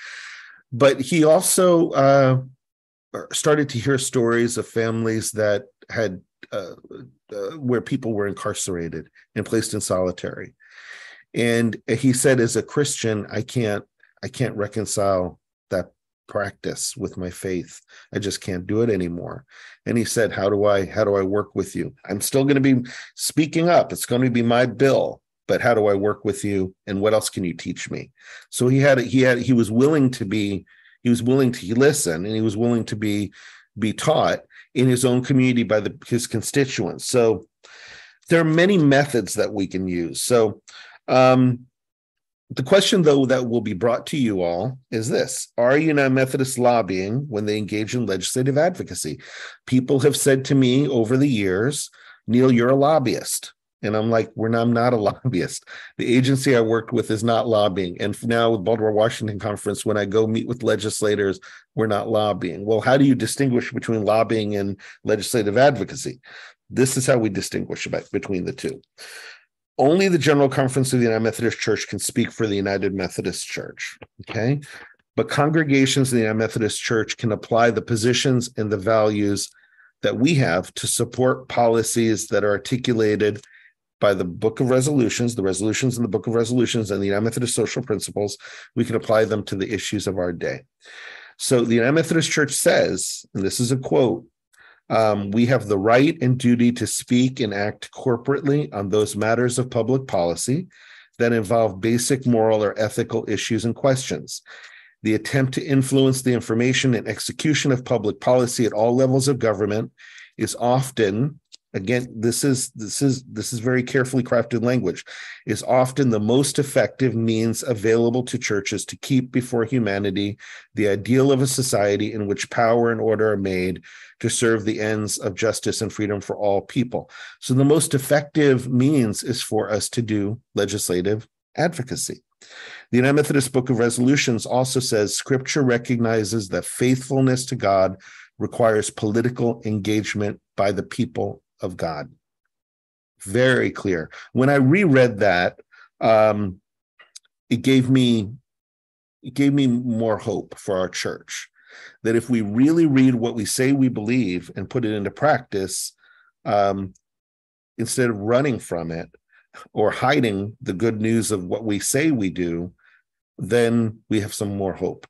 Speaker 2: But he also started to hear stories of families that had where people were incarcerated and placed in solitary. And he said, as a Christian, I can't reconcile practice with my faith. I just can't do it anymore. And he said, how do I work with you? I'm still going to be speaking up. It's going to be my bill, but how do I work with you? And what else can you teach me? So he was willing to listen, and he was willing to be taught in his own community by his constituents. So there are many methods that we can use. So the question, though, that will be brought to you all is this: are United Methodists lobbying when they engage in legislative advocacy? People have said to me over the years, Neal, you're a lobbyist. And I'm like, I'm not a lobbyist. The agency I worked with is not lobbying. And now with Baltimore Washington Conference, when I go meet with legislators, we're not lobbying. Well, how do you distinguish between lobbying and legislative advocacy? This is how we distinguish between the two. Only the General Conference of the United Methodist Church can speak for the United Methodist Church, okay? But congregations in the United Methodist Church can apply the positions and the values that we have to support policies that are articulated by the Book of Resolutions, the resolutions in the Book of Resolutions and the United Methodist Social Principles. We can apply them to the issues of our day. So the United Methodist Church says, and this is a quote, we have the right and duty to speak and act corporately on those matters of public policy that involve basic moral or ethical issues and questions. The attempt to influence the information and execution of public policy at all levels of government is often, again, this is very carefully crafted language, is often the most effective means available to churches to keep before humanity the ideal of a society in which power and order are made to serve the ends of justice and freedom for all people. So the most effective means is for us to do legislative advocacy. The United Methodist Book of Resolutions also says Scripture recognizes that faithfulness to God requires political engagement by the people of God. Very clear. When I reread that, it gave me more hope for our church, that if we really read what we say we believe and put it into practice, instead of running from it or hiding the good news of what we say we do, then we have some more hope.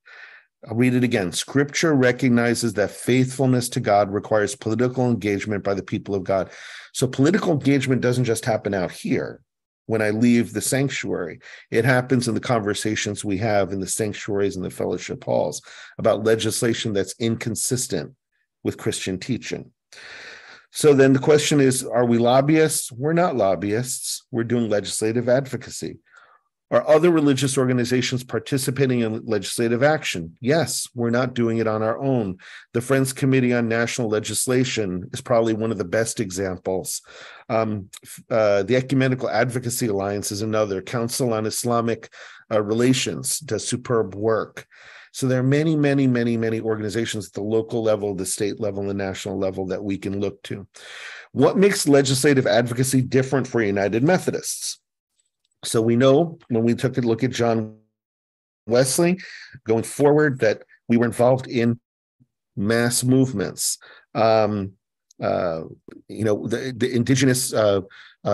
Speaker 2: I'll read it again. Scripture recognizes that faithfulness to God requires political engagement by the people of God. So political engagement doesn't just happen out here when I leave the sanctuary. It happens in the conversations we have in the sanctuaries and the fellowship halls about legislation that's inconsistent with Christian teaching. So then the question is, are we lobbyists? We're not lobbyists. We're doing legislative advocacy. Are other religious organizations participating in legislative action? Yes, we're not doing it on our own. The Friends Committee on National Legislation is probably one of the best examples. The Ecumenical Advocacy Alliance is another. Council on Islamic Relations does superb work. So there are many, many, many, many organizations at the local level, the state level, the national level that we can look to. What makes legislative advocacy different for United Methodists? So we know when we took a look at John Wesley going forward that we were involved in mass movements. The indigenous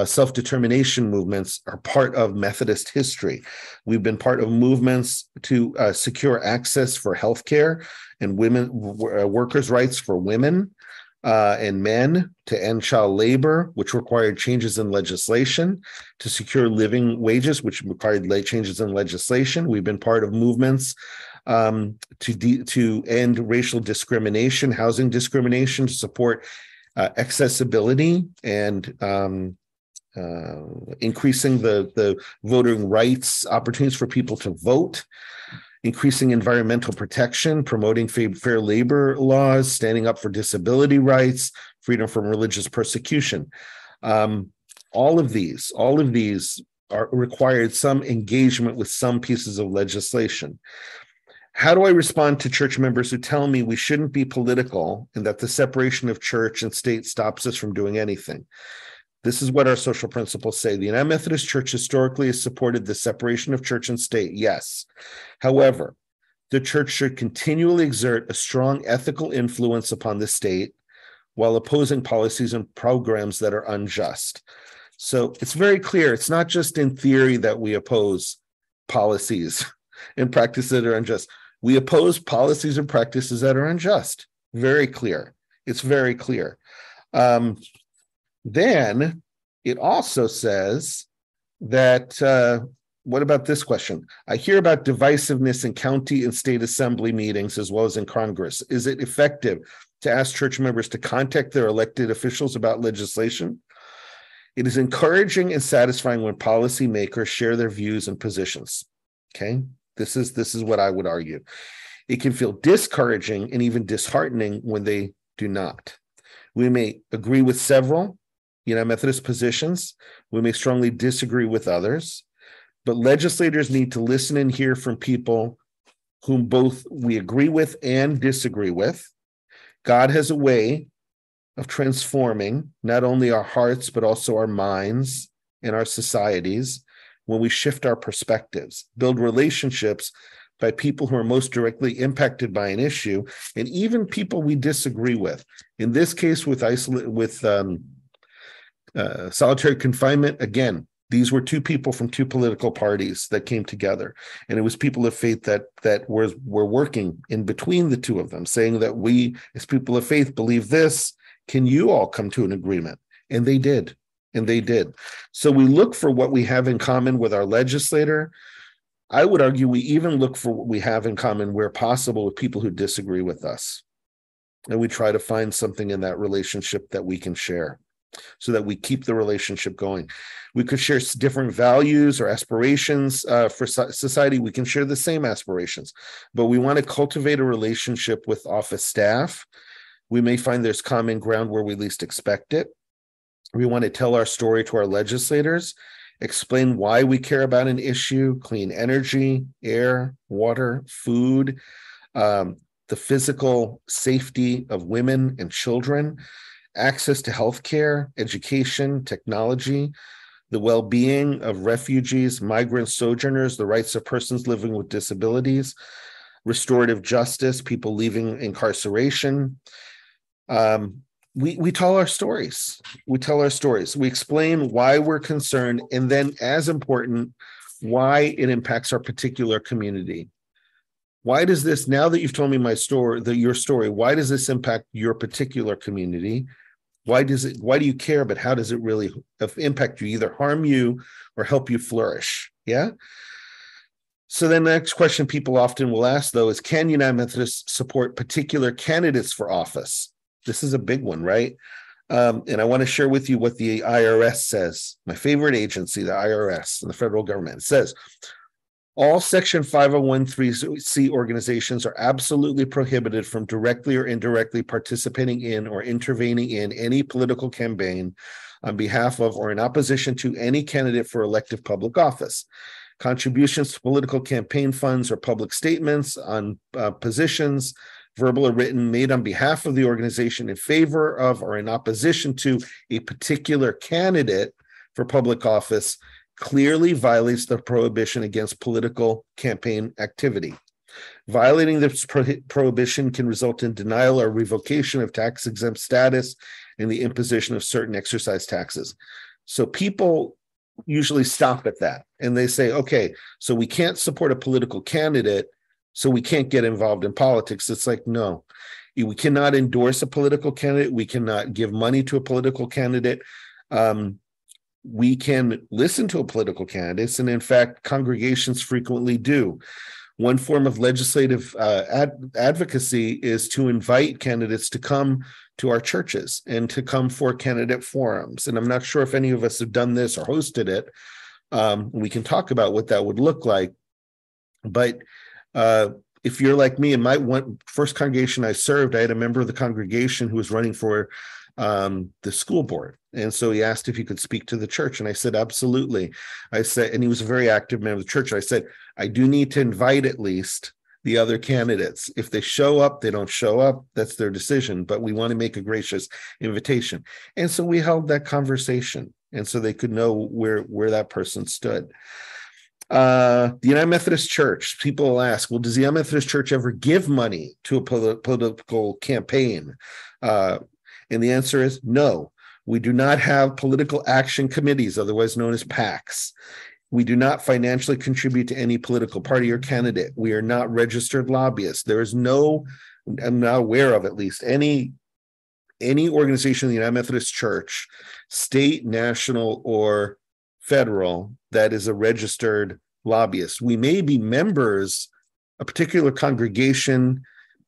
Speaker 2: self-determination movements are part of Methodist history. We've been part of movements to secure access for healthcare and workers' rights for women and men, to end child labor, which required changes in legislation, to secure living wages, which required changes in legislation. We've been part of movements to end racial discrimination, housing discrimination, to support accessibility and increasing the voting rights opportunities for people to vote, increasing environmental protection, promoting fair labor laws, standing up for disability rights, freedom from religious persecution. All of these are required some engagement with some pieces of legislation. How do I respond to church members who tell me we shouldn't be political and that the separation of church and state stops us from doing anything? This is what our social principles say. The United Methodist Church historically has supported the separation of church and state, yes. However, the church should continually exert a strong ethical influence upon the state while opposing policies and programs that are unjust. So it's very clear. It's not just in theory that we oppose policies and practices that are unjust. We oppose policies and practices that are unjust. Very clear. It's very clear. Then it also says that, what about this question? I hear about divisiveness in county and state assembly meetings as well as in Congress. Is it effective to ask church members to contact their elected officials about legislation? It is encouraging and satisfying when policymakers share their views and positions. Okay, this is what I would argue. It can feel discouraging and even disheartening when they do not. We may agree with several United Methodist positions. We may strongly disagree with others, but legislators need to listen and hear from people whom both we agree with and disagree with. God has a way of transforming not only our hearts, but also our minds and our societies when we shift our perspectives, build relationships by people who are most directly impacted by an issue, and even people we disagree with. In this case, with solitary confinement, again, these were two people from two political parties that came together, and it was people of faith that were working in between the two of them, saying that we, as people of faith, believe this. Can you all come to an agreement? And they did. And they did. So we look for what we have in common with our legislator. I would argue we even look for what we have in common where possible with people who disagree with us. And we try to find something in that relationship that we can share so that we keep the relationship going. We could share different values or aspirations for society. We can share the same aspirations, but we want to cultivate a relationship with office staff. We may find there's common ground where we least expect it. We want to tell our story to our legislators, explain why we care about an issue: clean energy, air, water, food, the physical safety of women and children, access to healthcare, education, technology, the well-being of refugees, migrants, sojourners, the rights of persons living with disabilities, restorative justice, people leaving incarceration. We tell our stories. We tell our stories. We explain why we're concerned, and then, as important, why it impacts our particular community. Why does this, now that you've told me my story, your story, why does this impact your particular community? Why do you care, but how does it really impact you, either harm you or help you flourish? Yeah. So then the next question people often will ask, though, is can United Methodists support particular candidates for office? This is a big one, right? And I want to share with you what the IRS says. My favorite agency, the IRS, and the federal government, says, all Section 501(c) organizations are absolutely prohibited from directly or indirectly participating in or intervening in any political campaign on behalf of or in opposition to any candidate for elective public office. Contributions to political campaign funds or public statements on positions, verbal or written, made on behalf of the organization in favor of or in opposition to a particular candidate for public office clearly violates the prohibition against political campaign activity. Violating this prohibition can result in denial or revocation of tax-exempt status and the imposition of certain exercise taxes. So people usually stop at that and they say, okay, so we can't support a political candidate, so we can't get involved in politics. It's like, no, we cannot endorse a political candidate. We cannot give money to a political candidate. We can listen to a political candidate, and in fact, congregations frequently do. One form of legislative advocacy is to invite candidates to come to our churches and to come for candidate forums. And I'm not sure if any of us have done this or hosted it. We can talk about what that would look like. But if you're like me, in my first congregation I served, I had a member of the congregation who was running for the school board. And so he asked if he could speak to the church. And I said, absolutely. I said, and he was a very active member of the church. I said, I do need to invite at least the other candidates. If they show up, they don't show up, that's their decision. But we want to make a gracious invitation. And so we held that conversation. And so they could know where that person stood. The United Methodist Church, people will ask, well, does the United Methodist Church ever give money to a political campaign? And the answer is no. We do not have political action committees, otherwise known as PACs. We do not financially contribute to any political party or candidate. We are not registered lobbyists. There is no, I'm not aware of at least, any organization in the United Methodist Church, state, national, or federal, that is a registered lobbyist. We may be members, a particular congregation,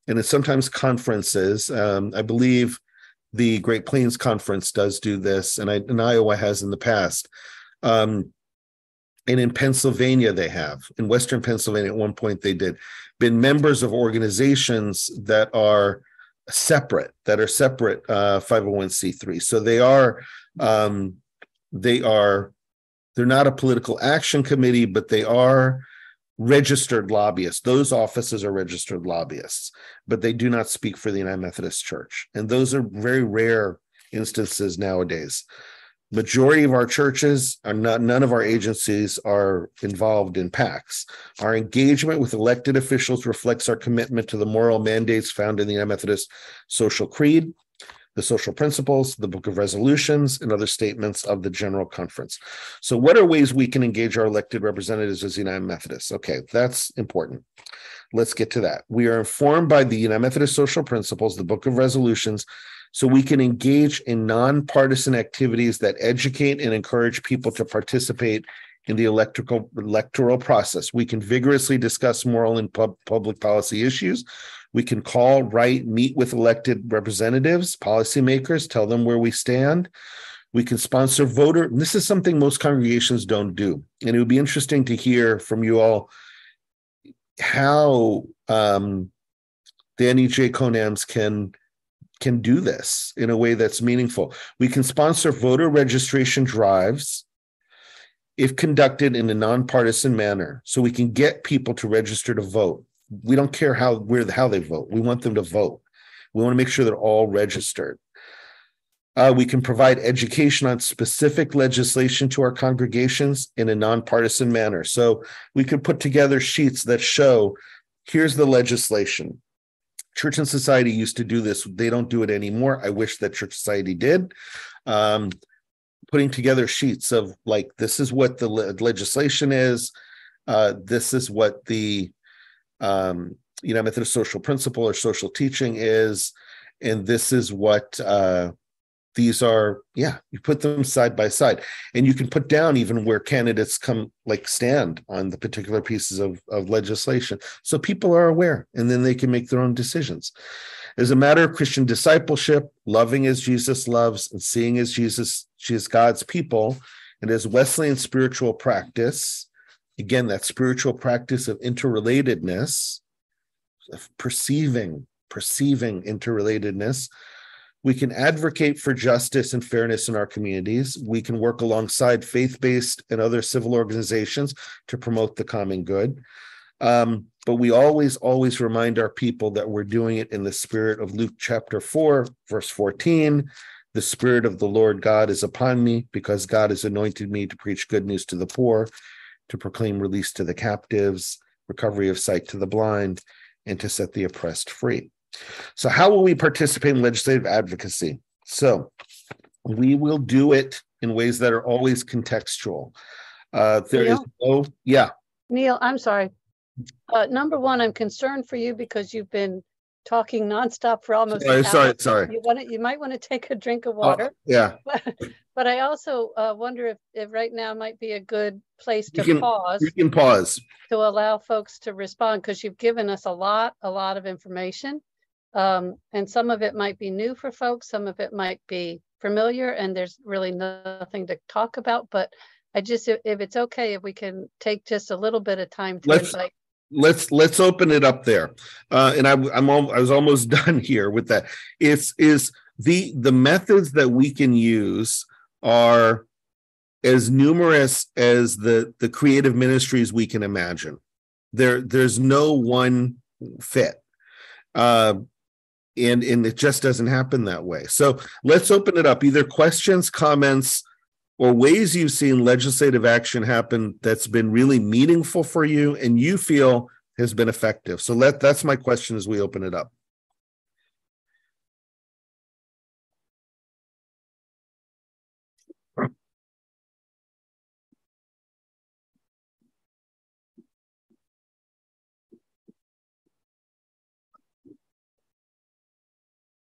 Speaker 2: and it's sometimes conferences. I believe the Great Plains Conference does do this, and Iowa has in the past. And in Pennsylvania, they have. In Western Pennsylvania, at one point, they did. Been members of organizations that are separate 501c3. So they're not a political action committee, but they are registered lobbyists. Those offices are registered lobbyists, but they do not speak for the United Methodist Church. And those are very rare instances nowadays. Majority of our churches are not, none of our agencies are involved in PACs. Our engagement with elected officials reflects our commitment to the moral mandates found in the United Methodist Social Creed, the social principles, the Book of Resolutions, and other statements of the General Conference. So what are ways we can engage our elected representatives as United Methodists? Okay, that's important. Let's get to that. We are informed by the United Methodist Social Principles, the Book of Resolutions, so we can engage in nonpartisan activities that educate and encourage people to participate in the electoral process. We can vigorously discuss moral and public policy issues. We can call, write, meet with elected representatives, policymakers, tell them where we stand. We can sponsor voter. And this is something most congregations don't do. And it would be interesting to hear from you all how the NEJ CONAMs can do this in a way that's meaningful. We can sponsor voter registration drives if conducted in a nonpartisan manner, so we can get people to register to vote. We don't care how they vote. We want them to vote. We want to make sure they're all registered. We can provide education on specific legislation to our congregations in a nonpartisan manner. So we could put together sheets that show, here's the legislation. Church and Society used to do this. They don't do it anymore. I wish that Church Society did. Putting together sheets of like, this is what the legislation is. This is what the United Methodist Social Principle or social teaching is. And this is what these are. Yeah, you put them side by side. And you can put down even where candidates stand on the particular pieces of legislation. So people are aware, and then they can make their own decisions. As a matter of Christian discipleship, loving as Jesus loves and seeing as Jesus, she is God's people, and as Wesleyan spiritual practice, again, that spiritual practice of interrelatedness, of perceiving interrelatedness, we can advocate for justice and fairness in our communities. We can work alongside faith-based and other civil organizations to promote the common good. But we always remind our people that we're doing it in the spirit of Luke chapter 4, verse 14. The Spirit of the Lord God is upon me, because God has anointed me to preach good news to the poor, to proclaim release to the captives, recovery of sight to the blind, and to set the oppressed free. So how will we participate in legislative advocacy? So we will do it in ways that are always contextual.
Speaker 1: Neal, I'm sorry. Number one, I'm concerned for you because you've been talking nonstop for almost an hour. Sorry. You might want to take a drink of water.
Speaker 2: Yeah.
Speaker 1: But I also wonder if right now might be a good place to pause.
Speaker 2: You can pause.
Speaker 1: To allow folks to respond, because you've given us a lot of information. And some of it might be new for folks. Some of it might be familiar, and there's really nothing to talk about. But if it's okay, if we can take just a little bit of time to invite.
Speaker 2: Let's open it up there. And I was almost done here with that. Is the methods that we can use are as numerous as the creative ministries we can imagine. There's no one fit. And it just doesn't happen that way. So let's open it up. Either questions, comments, or ways you've seen legislative action happen that's been really meaningful for you and you feel has been effective. So that's my question as we open it up.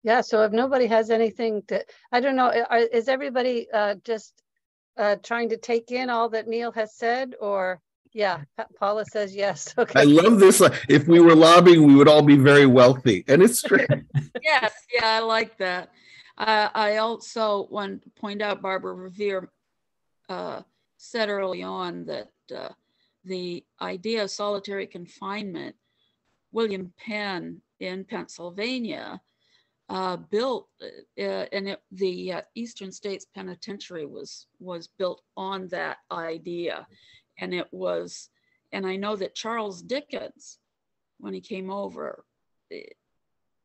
Speaker 1: Yeah, so if nobody has anything to, I don't know, is everybody just trying to take in all that Neal has said, or yeah, Paula says yes. Okay.
Speaker 2: I love this. If we were lobbying, we would all be very wealthy, and it's true.
Speaker 3: Yes, yeah, I like that. I also want to point out Barbara Revere said early on that the idea of solitary confinement, William Penn in Pennsylvania built, and the Eastern States Penitentiary was built on that idea. And it was, and I know that Charles Dickens, when he came over,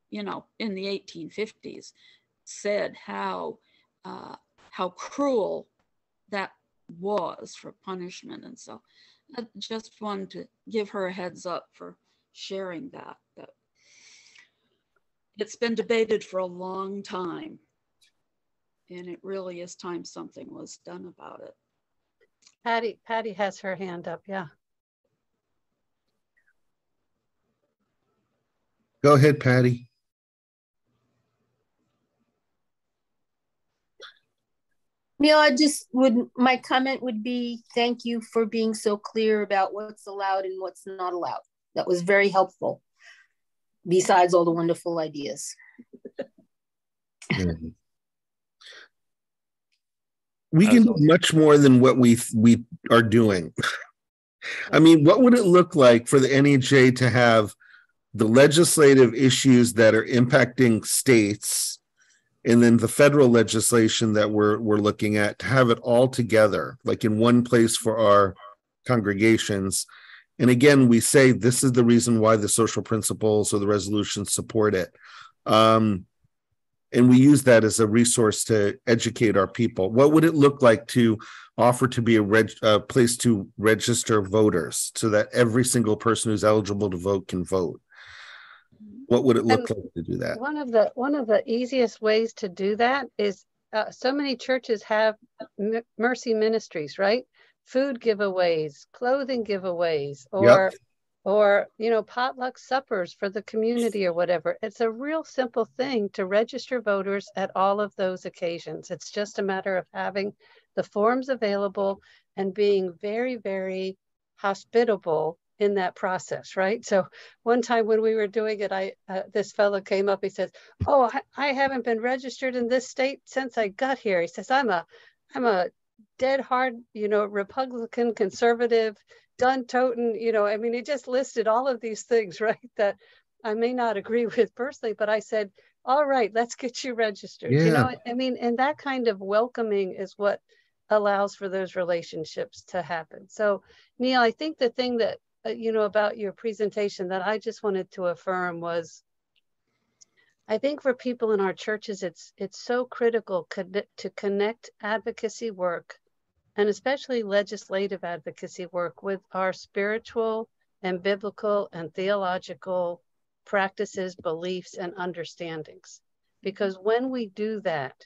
Speaker 3: you know, in the 1850s, said how cruel that was for punishment. And so I just wanted to give her a heads up for sharing that. It's been debated for a long time, and it really is time something was done about it.
Speaker 1: Patty has her hand up, yeah.
Speaker 2: Go ahead, Patty.
Speaker 11: Neal, my comment would be, thank you for being so clear about what's allowed and what's not allowed. That was very helpful, besides all the wonderful ideas.
Speaker 2: We can do much more than what we are doing. I mean, what would it look like for the NEJ to have the legislative issues that are impacting states and then the federal legislation that we're looking at, to have it all together, like in one place for our congregations? And again, we say this is the reason why the social principles or the resolutions support it. And we use that as a resource to educate our people. What would it look like to offer to be a place to register voters so that every single person who's eligible to vote can vote? What would it look like to do that?
Speaker 1: One of the easiest ways to do that is so many churches have mercy ministries, right? Food giveaways, clothing giveaways, or you know, potluck suppers for the community or whatever. It's a real simple thing to register voters at all of those occasions. It's just a matter of having the forms available and being very, very hospitable in that process, right? So one time when we were doing it, this fellow came up, he says, oh, I haven't been registered in this state since I got here. He says, I'm a dead hard, you know, Republican, conservative, gun-toting, you know, I mean, he just listed all of these things, right, that I may not agree with personally, but I said, all right, let's get you registered. You know, I mean, and that kind of welcoming is what allows for those relationships to happen. So, Neal, I think the thing that, you know, about your presentation that I just wanted to affirm was, I think for people in our churches, it's so critical to connect advocacy work, and especially legislative advocacy work, with our spiritual and biblical and theological practices, beliefs, and understandings. Because when we do that,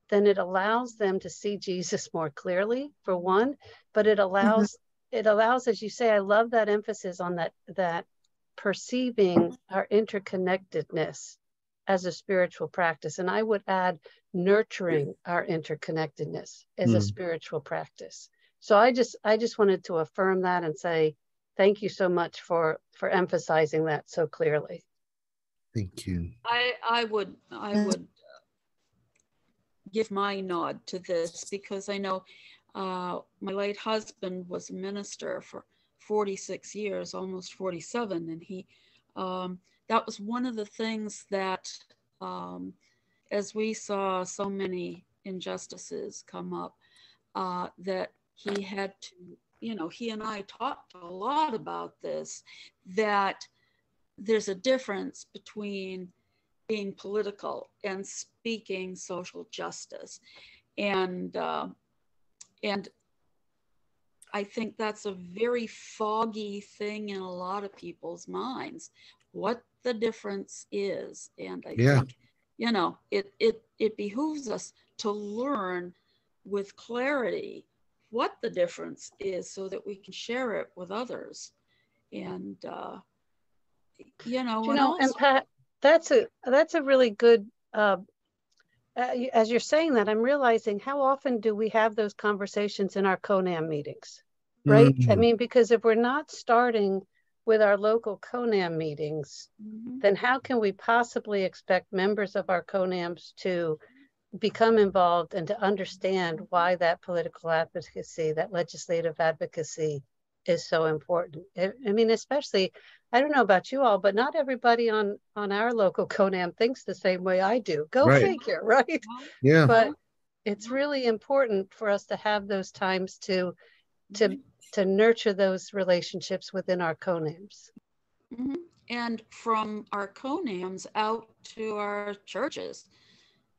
Speaker 1: then it allows them to see Jesus more clearly, for one, but it allows, as you say, I love that emphasis on that perceiving our interconnectedness as a spiritual practice. And I would add nurturing our interconnectedness as a spiritual practice. So I just wanted to affirm that and say, thank you so much for emphasizing that so clearly.
Speaker 2: Thank you.
Speaker 3: I would give my nod to this, because I know my late husband was a minister for 46 years, almost 47. And he, that was one of the things that, as we saw so many injustices come up, that he had to, you know, he and I talked a lot about this, that there's a difference between being political and speaking social justice. And I think that's a very foggy thing in a lot of people's minds, what the difference is. And I think, you know, it behooves us to learn with clarity what the difference is so that we can share it with others. And, you know,
Speaker 1: and Pat, that's a really good as you're saying that, I'm realizing how often do we have those conversations in our CONAM meetings, right? I mean, because if we're not starting with our local CONAM meetings, then how can we possibly expect members of our CONAMs to become involved and to understand why that political advocacy, that legislative advocacy is so important? I mean, especially, I don't know about you all, but not everybody on our local CONAM thinks the same way I do. Go figure, right?
Speaker 2: Yeah.
Speaker 1: But it's really important for us to have those times to nurture those relationships within our CONAMs.
Speaker 3: And from our CONAMs out to our churches,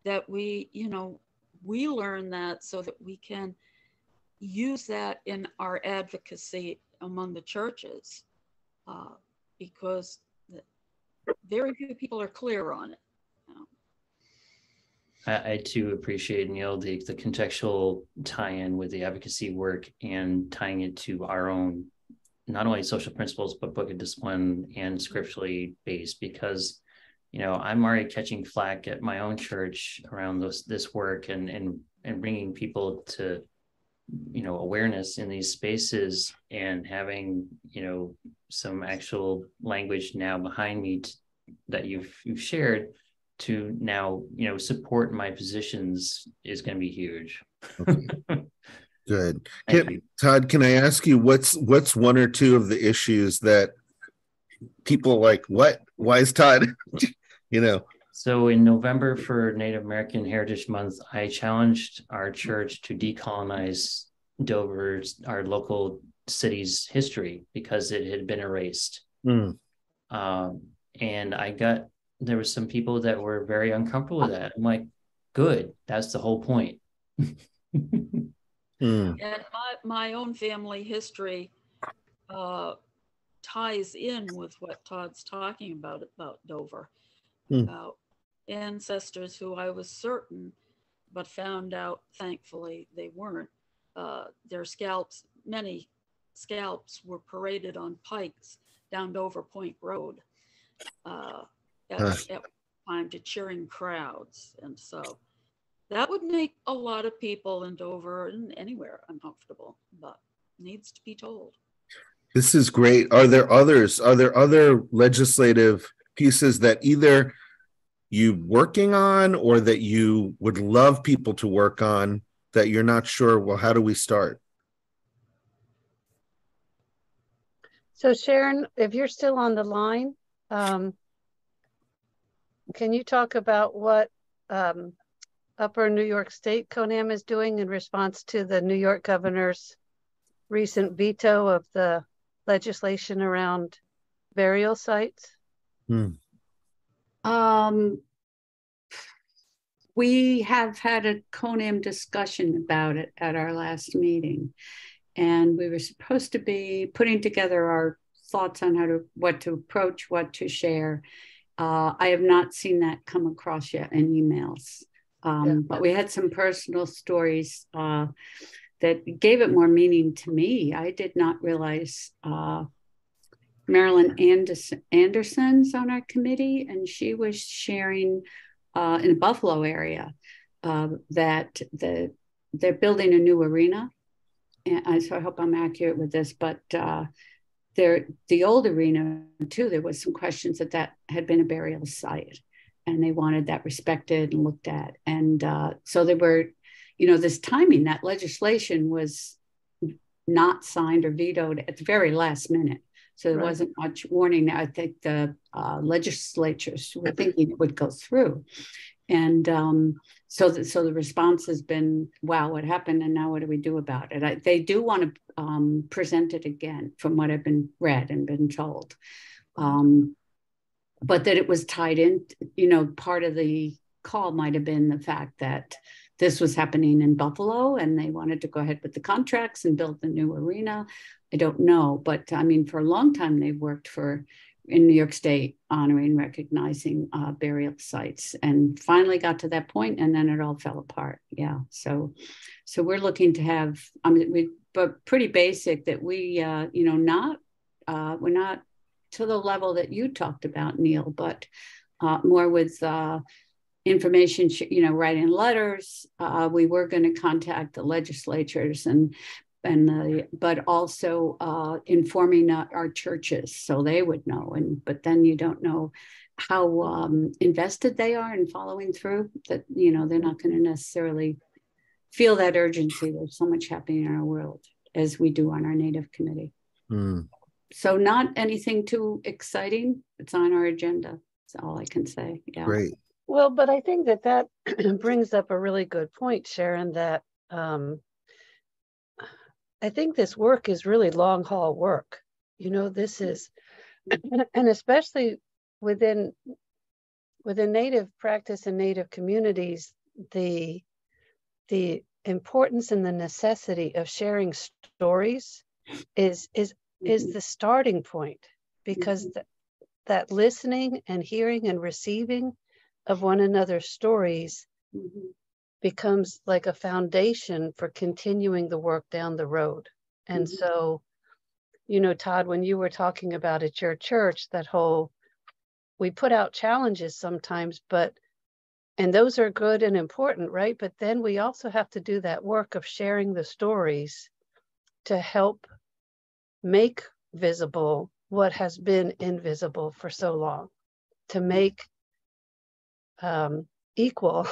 Speaker 3: that we learn that so that we can use that in our advocacy among the churches, because very few people are clear on it.
Speaker 4: I too appreciate, Neal, the contextual tie-in with the advocacy work and tying it to our own, not only social principles, but book of discipline and scripturally based, because, I'm already catching flack at my own church around this work and bringing people to, awareness in these spaces and having, some actual language now behind me that you've shared to now, support my positions is going to be huge.
Speaker 2: Okay. Good.
Speaker 4: You.
Speaker 2: Todd, can I ask you what's one or two of the issues that people like, what? Why is Todd?
Speaker 4: So in November for Native American Heritage Month, I challenged our church to decolonize Dover's, our local city's history, because it had been erased. And there were some people that were very uncomfortable with that. I'm like, good, that's the whole point.
Speaker 3: And my own family history ties in with what Todd's talking about Dover, about ancestors who I was certain, but found out, thankfully, they weren't. Their scalps, many scalps were paraded on pikes down Dover Point Road at time to cheering crowds. And so that would make a lot of people in Dover and anywhere uncomfortable, but needs to be told.
Speaker 2: This is great. Are there others? Are there other legislative pieces that either you working on or that you would love people to work on that you're not sure, well, how do we start?
Speaker 1: So Sharon, if you're still on the line, can you talk about what Upper New York State CONAM is doing in response to the New York governor's recent veto of the legislation around burial sites?
Speaker 5: We have had a CONAM discussion about it at our last meeting, and we were supposed to be putting together our thoughts on what to approach, what to share. I have not seen that come across yet in emails, but we had some personal stories that gave it more meaning to me. I did not realize Marilyn Anderson's on our committee, and she was sharing in the Buffalo area that they're building a new arena. And so I hope I'm accurate with this, but the old arena too, there was some questions that had been a burial site and they wanted that respected and looked at. And so they were, this timing, that legislation was not signed or vetoed at the very last minute. So there wasn't much warning. I think the legislatures were thinking it would go through. And so the response has been, wow, what happened? And now what do we do about it? They do want to present it again, from what I've been read and been told. But that it was tied in, part of the call might have been the fact that this was happening in Buffalo and they wanted to go ahead with the contracts and build the new arena. I don't know, but I mean, for a long time, they've worked in New York State, honoring, recognizing burial sites, and finally got to that point, and then it all fell apart. Yeah, so we're looking to have, but pretty basic that we, we're not to the level that you talked about, Neal, but more with information, writing letters. We were going to contact the legislatures but also informing our churches so they would know. But then you don't know how invested they are in following through, that, they're not going to necessarily feel that urgency. There's so much happening in our world as we do on our Native committee. So not anything too exciting. It's on our agenda. That's all I can say. Yeah.
Speaker 2: Great.
Speaker 1: Well, but I think that brings up a really good point, Sharon, that I think this work is really long haul work. This is, and especially within Native practice and Native communities, the importance and the necessity of sharing stories is the starting point, because that listening and hearing and receiving of one another's stories becomes like a foundation for continuing the work down the road. And so, Todd, when you were talking about at your church, that whole, we put out challenges sometimes, and those are good and important, right? But then we also have to do that work of sharing the stories to help make visible what has been invisible for so long, to make equal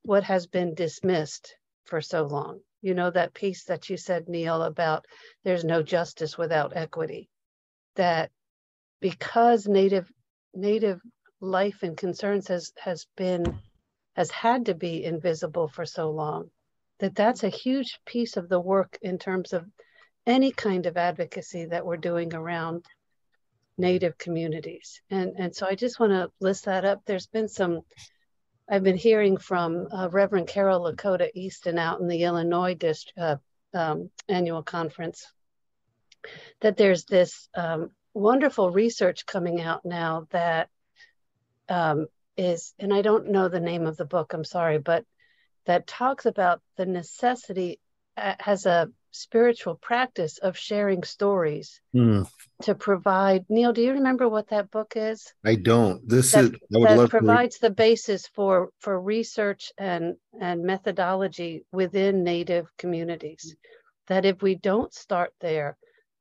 Speaker 1: what has been dismissed for so long. That piece that you said, Neal, about there's no justice without equity, that because Native life and concerns has had to be invisible for so long, that's a huge piece of the work in terms of any kind of advocacy that we're doing around Native communities. And so I just want to list that up. There's been I've been hearing from Reverend Carol Lakota Easton out in the Illinois annual conference, that there's this wonderful research coming out now that is, and I don't know the name of the book, I'm sorry, but that talks about the necessity as a spiritual practice of sharing stories to provide. Neal, do you remember what that book is?
Speaker 2: I don't.
Speaker 1: That provides the basis for research and methodology within Native communities. That if we don't start there,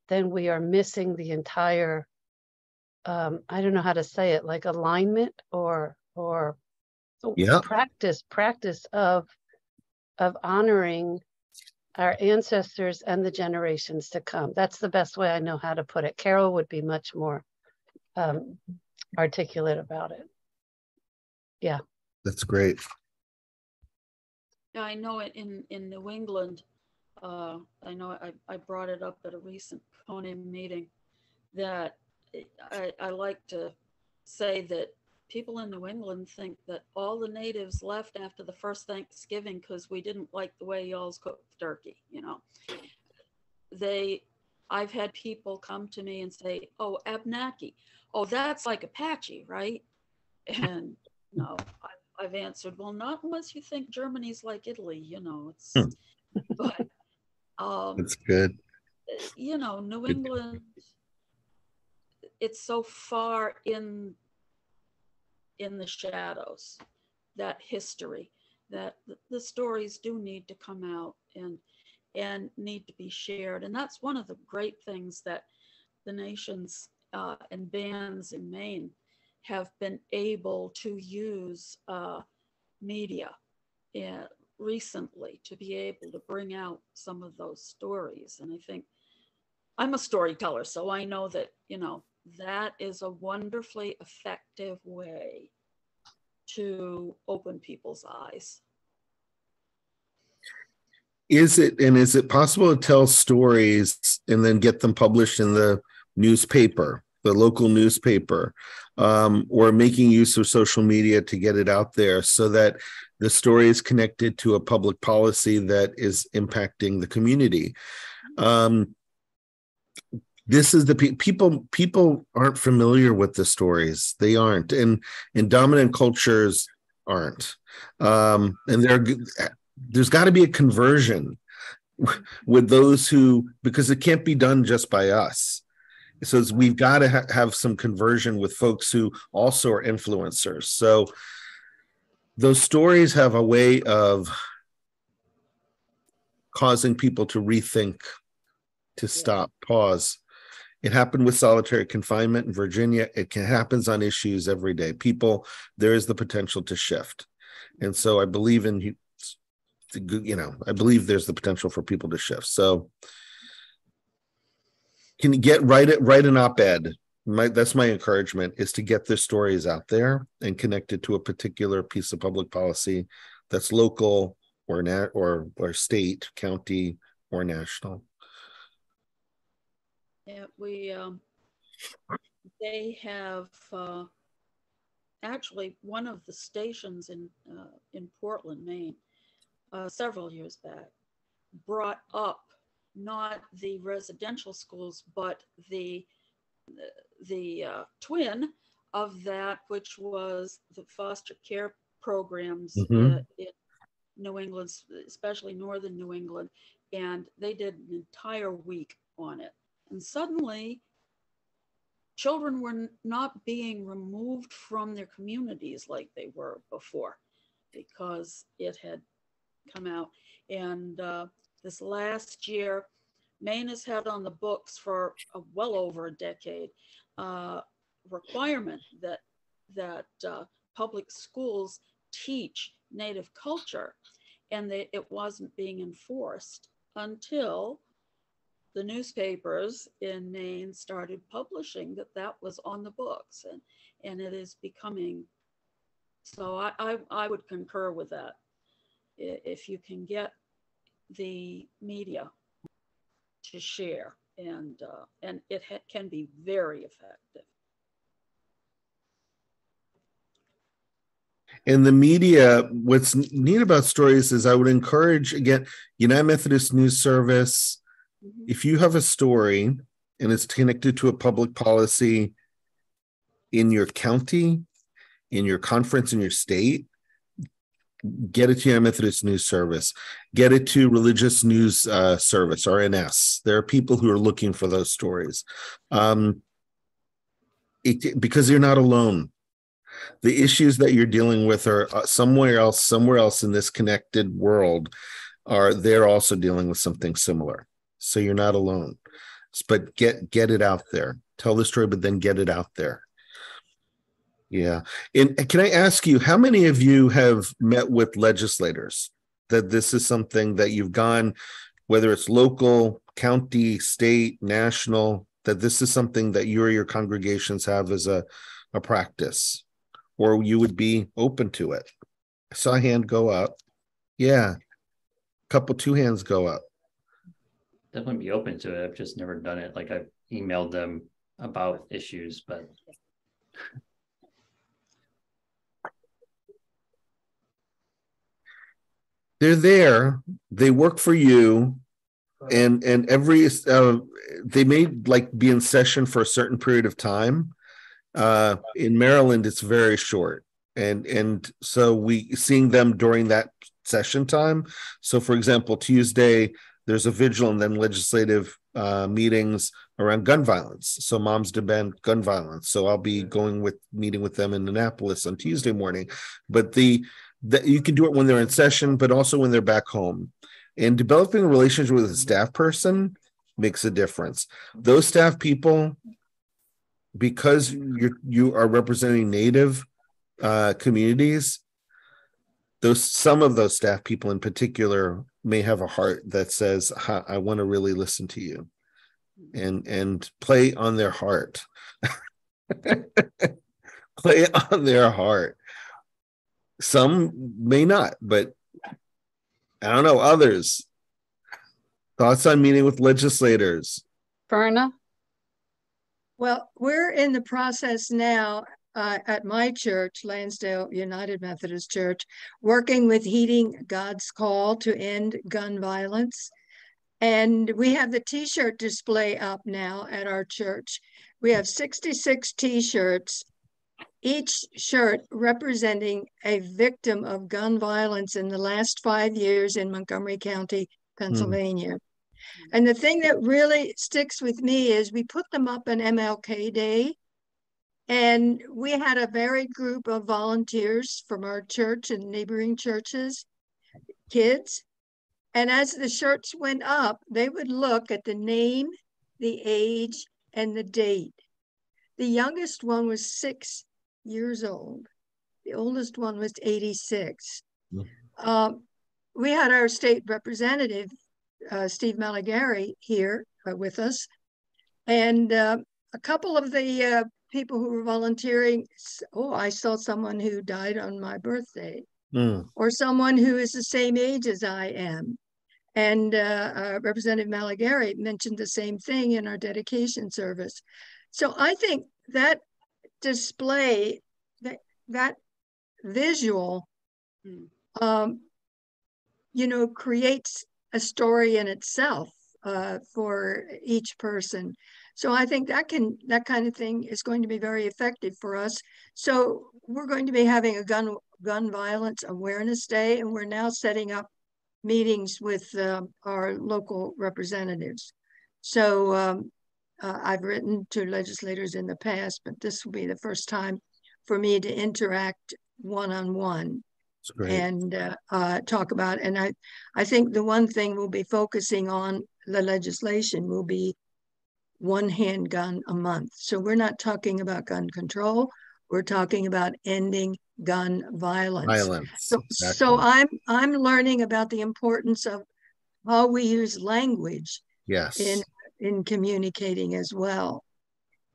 Speaker 1: then we are missing the entire, I don't know how to say it, like alignment or practice of honoring our ancestors and the generations to come. That's the best way I know how to put it. Carol would be much more articulate about it. Yeah.
Speaker 2: That's great.
Speaker 3: Yeah, I know it in New England. I know I brought it up at a recent CONAM meeting, that I like to say that people in New England think that all the natives left after the first Thanksgiving because we didn't like the way y'all's cooked turkey, I've had people come to me and say, oh, Abnaki, oh, that's like Apache, right? And no, I've answered, well, not unless you think Germany's like Italy, it's, but
Speaker 2: that's good.
Speaker 3: New England, it's so far in the shadows, that history, that the stories do need to come out and need to be shared. And that's one of the great things that the nations and bands in Maine have been able to use media recently to be able to bring out some of those stories. And I think I'm a storyteller, so I know that, that is a wonderfully effective way to open people's eyes.
Speaker 2: Is it possible to tell stories and then get them published in the newspaper, the local newspaper, or making use of social media to get it out there so that the story is connected to a public policy that is impacting the community? This is the people aren't familiar with the stories. They aren't, and dominant cultures aren't. And there's got to be a conversion with those because it can't be done just by us. So we've got to have some conversion with folks who also are influencers. So those stories have a way of causing people to rethink, to stop, pause. It happened with solitary confinement in Virginia. It happens on issues every day. People, there is the potential to shift. And so I believe in, I believe there's the potential for people to shift. So can you write an op-ed? That's my encouragement, is to get their stories out there and connect it to a particular piece of public policy that's local or state, county, or national.
Speaker 3: Yeah, they have actually one of the stations in Portland, Maine, several years back, brought up not the residential schools, but the twin of that, which was the foster care programs in New England, especially northern New England, and they did an entire week on it. And suddenly, children were not being removed from their communities like they were before, because it had come out. And this last year, Maine has had on the books for well over a decade requirement that public schools teach Native culture, and it wasn't being enforced until the newspapers in Maine started publishing that was on the books, and it is becoming. So I would concur with that. If you can get the media to share, and it can be very effective.
Speaker 2: In the media, what's neat about stories is I would encourage, again, United Methodist News Service, if you have a story and it's connected to a public policy in your county, in your conference, in your state, get it to United Methodist News Service, get it to Religious News Service, RNS. There are people who are looking for those stories because you're not alone. The issues that you're dealing with are somewhere else in this connected world, they're also dealing with something similar. So you're not alone. But get it out there. Tell the story, but then get it out there. Yeah. And can I ask you, how many of you have met with legislators that this is something that you've gone, whether it's local, county, state, national, that this is something that you or your congregations have as a practice, or you would be open to it? I saw a hand go up. Yeah. Two hands go up.
Speaker 4: Definitely be open to it. I've just never done it. Like, I've emailed them about issues, but
Speaker 2: they're there. They work for you, and every they may be in session for a certain period of time. In Maryland, it's very short, and so we seeing them during that session time. So, for example, Tuesday there's a vigil and then legislative meetings around gun violence. So Moms Demand Gun Violence. So I'll be meeting with them in Annapolis on Tuesday morning. But you can do it when they're in session, but also when they're back home. And developing a relationship with a staff person makes a difference. Those staff people, because you are representing Native communities, some of those staff people in particular may have a heart that says, I want to really listen to you, and play on their heart. Play on their heart. Some may not, but I don't know, others. Thoughts on meeting with legislators?
Speaker 1: Verna?
Speaker 6: Well, we're in the process now at my church, Lansdale United Methodist Church, working with Heeding God's Call to End Gun Violence. And we have the t-shirt display up now at our church. We have 66 t-shirts, each shirt representing a victim of gun violence in the last 5 years in Montgomery County, Pennsylvania. And the thing that really sticks with me is we put them up on MLK Day. And we had a varied group of volunteers from our church and neighboring churches, kids. And as the shirts went up, they would look at the name, the age, and the date. The youngest one was 6 years old. The oldest one was 86. We had our state representative, Steve Malagari, here with us. And a couple of the people who were volunteering, oh, I saw someone who died on my birthday, or someone who is the same age as I am. And Representative Malagari mentioned the same thing in our dedication service. So I think that display, that visual, you know, creates a story in itself for each person. So I think that kind of thing is going to be very effective for us. So we're going to be having a gun violence awareness day, and we're now setting up meetings with our local representatives. So I've written to legislators in the past, but this will be the first time for me to interact one-on-one and talk about. And I think the one thing we'll be focusing on, the legislation, will be 1 handgun a month. So we're not talking about gun control. We're talking about ending gun violence. So I'm learning about the importance of how we use language in communicating as well.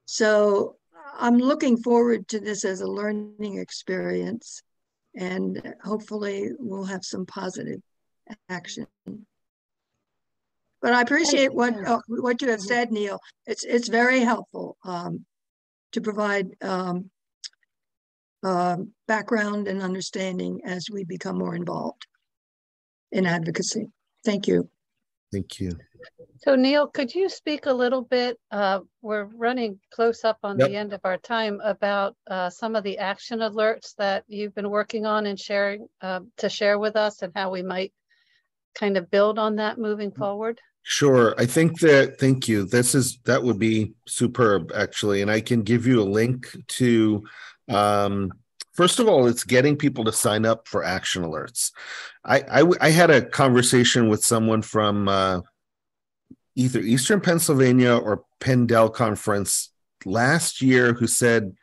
Speaker 6: So I'm looking forward to this as a learning experience, and hopefully we'll have some positive action. But I appreciate what you have said, Neal. It's very helpful to provide background and understanding as we become more involved in advocacy. Thank you.
Speaker 2: Thank you.
Speaker 1: So Neal, could you speak a little bit, we're running close up on the end of our time, about some of the action alerts that you've been working on and sharing to share with us, and how we might kind of build on that moving forward?
Speaker 2: Sure. I think that, thank you. That would be superb, actually. And I can give you a link to, first of all, it's getting people to sign up for action alerts. I had a conversation with someone from either Eastern Pennsylvania or Penn Dell Conference last year who said,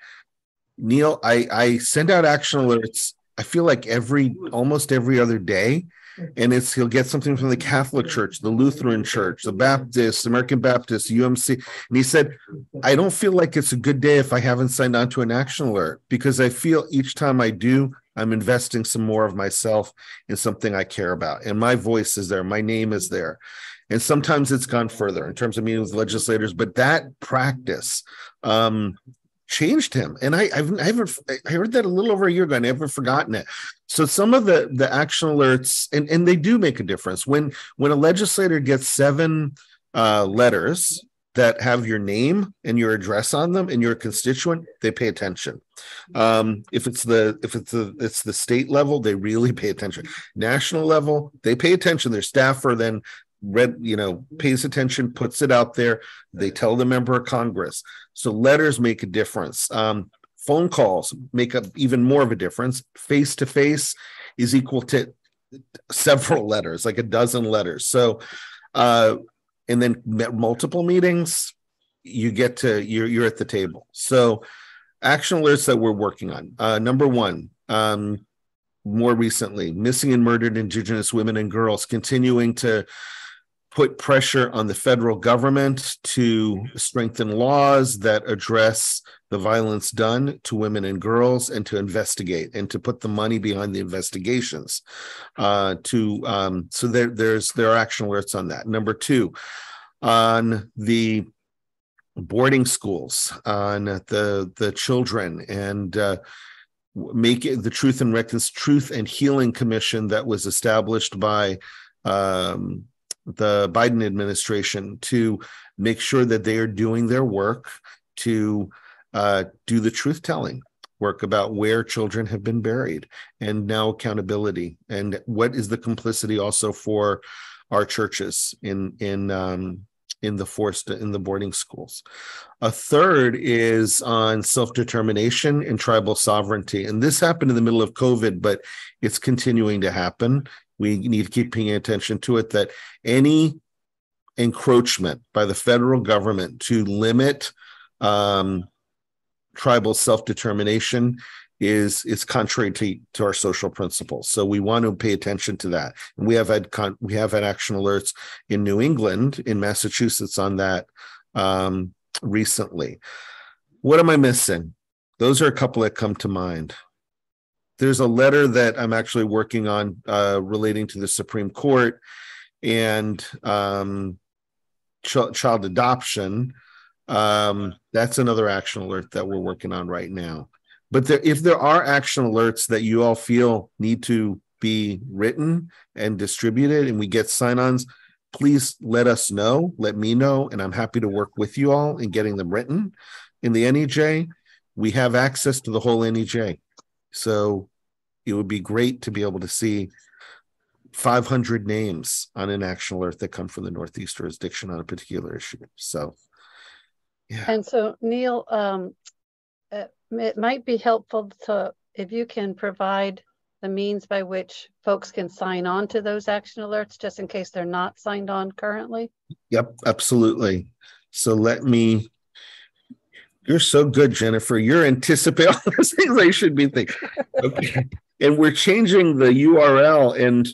Speaker 2: Neal, I send out action alerts, I feel like almost every other day. And he'll get something from the Catholic Church, the Lutheran Church, the Baptist, American Baptist, UMC. And he said, I don't feel like it's a good day if I haven't signed on to an action alert, because I feel each time I do, I'm investing some more of myself in something I care about. And my voice is there. My name is there. And sometimes it's gone further in terms of meeting with legislators, but that practice changed him. And I heard that a little over a year ago, and I haven't forgotten it. So some of the action alerts, and they do make a difference. When a legislator gets 7 letters that have your name and your address on them and your constituent, they pay attention. If it's the state level, they really pay attention. National level, they pay attention. Their staffer then pays attention, puts it out there. They tell the member of Congress. So letters make a difference. Phone calls make up even more of a difference. Face-to-face is equal to several letters, like a dozen letters. So, and then multiple meetings, you're at the table. So action alerts that we're working on. Number 1, more recently, missing and murdered Indigenous women and girls, continuing to put pressure on the federal government to strengthen laws that address the violence done to women and girls, and to investigate and to put the money behind the investigations. So there are action alerts on that. Number 2, on the boarding schools, on the children, and make it the Truth and Healing Commission that was established by the Biden administration to make sure that they are doing their work to do the truth-telling work about where children have been buried, and now accountability, and what is the complicity also for our churches in in the boarding schools. A third is on self-determination and tribal sovereignty. And this happened in the middle of COVID, but it's continuing to happen. We need to keep paying attention to it, that any encroachment by the federal government to limit tribal self-determination is contrary to our social principles. So we want to pay attention to that. And we have had action alerts in New England, in Massachusetts on that recently. What am I missing? Those are a couple that come to mind. There's a letter that I'm actually working on relating to the Supreme Court and child adoption. That's another action alert that we're working on right now. But if there are action alerts that you all feel need to be written and distributed and we get sign-ons, please let us know, let me know, and I'm happy to work with you all in getting them written. In the NEJ, we have access to the whole NEJ. So it would be great to be able to see 500 names on an action alert that come from the Northeast jurisdiction on a particular issue. So, yeah.
Speaker 1: And so, Neal, it might be helpful if you can provide the means by which folks can sign on to those action alerts, just in case they're not signed on currently.
Speaker 2: Yep, absolutely. So you're so good, Jennifer. You're anticipating all those things I should be thinking. Okay. And we're changing the URL, and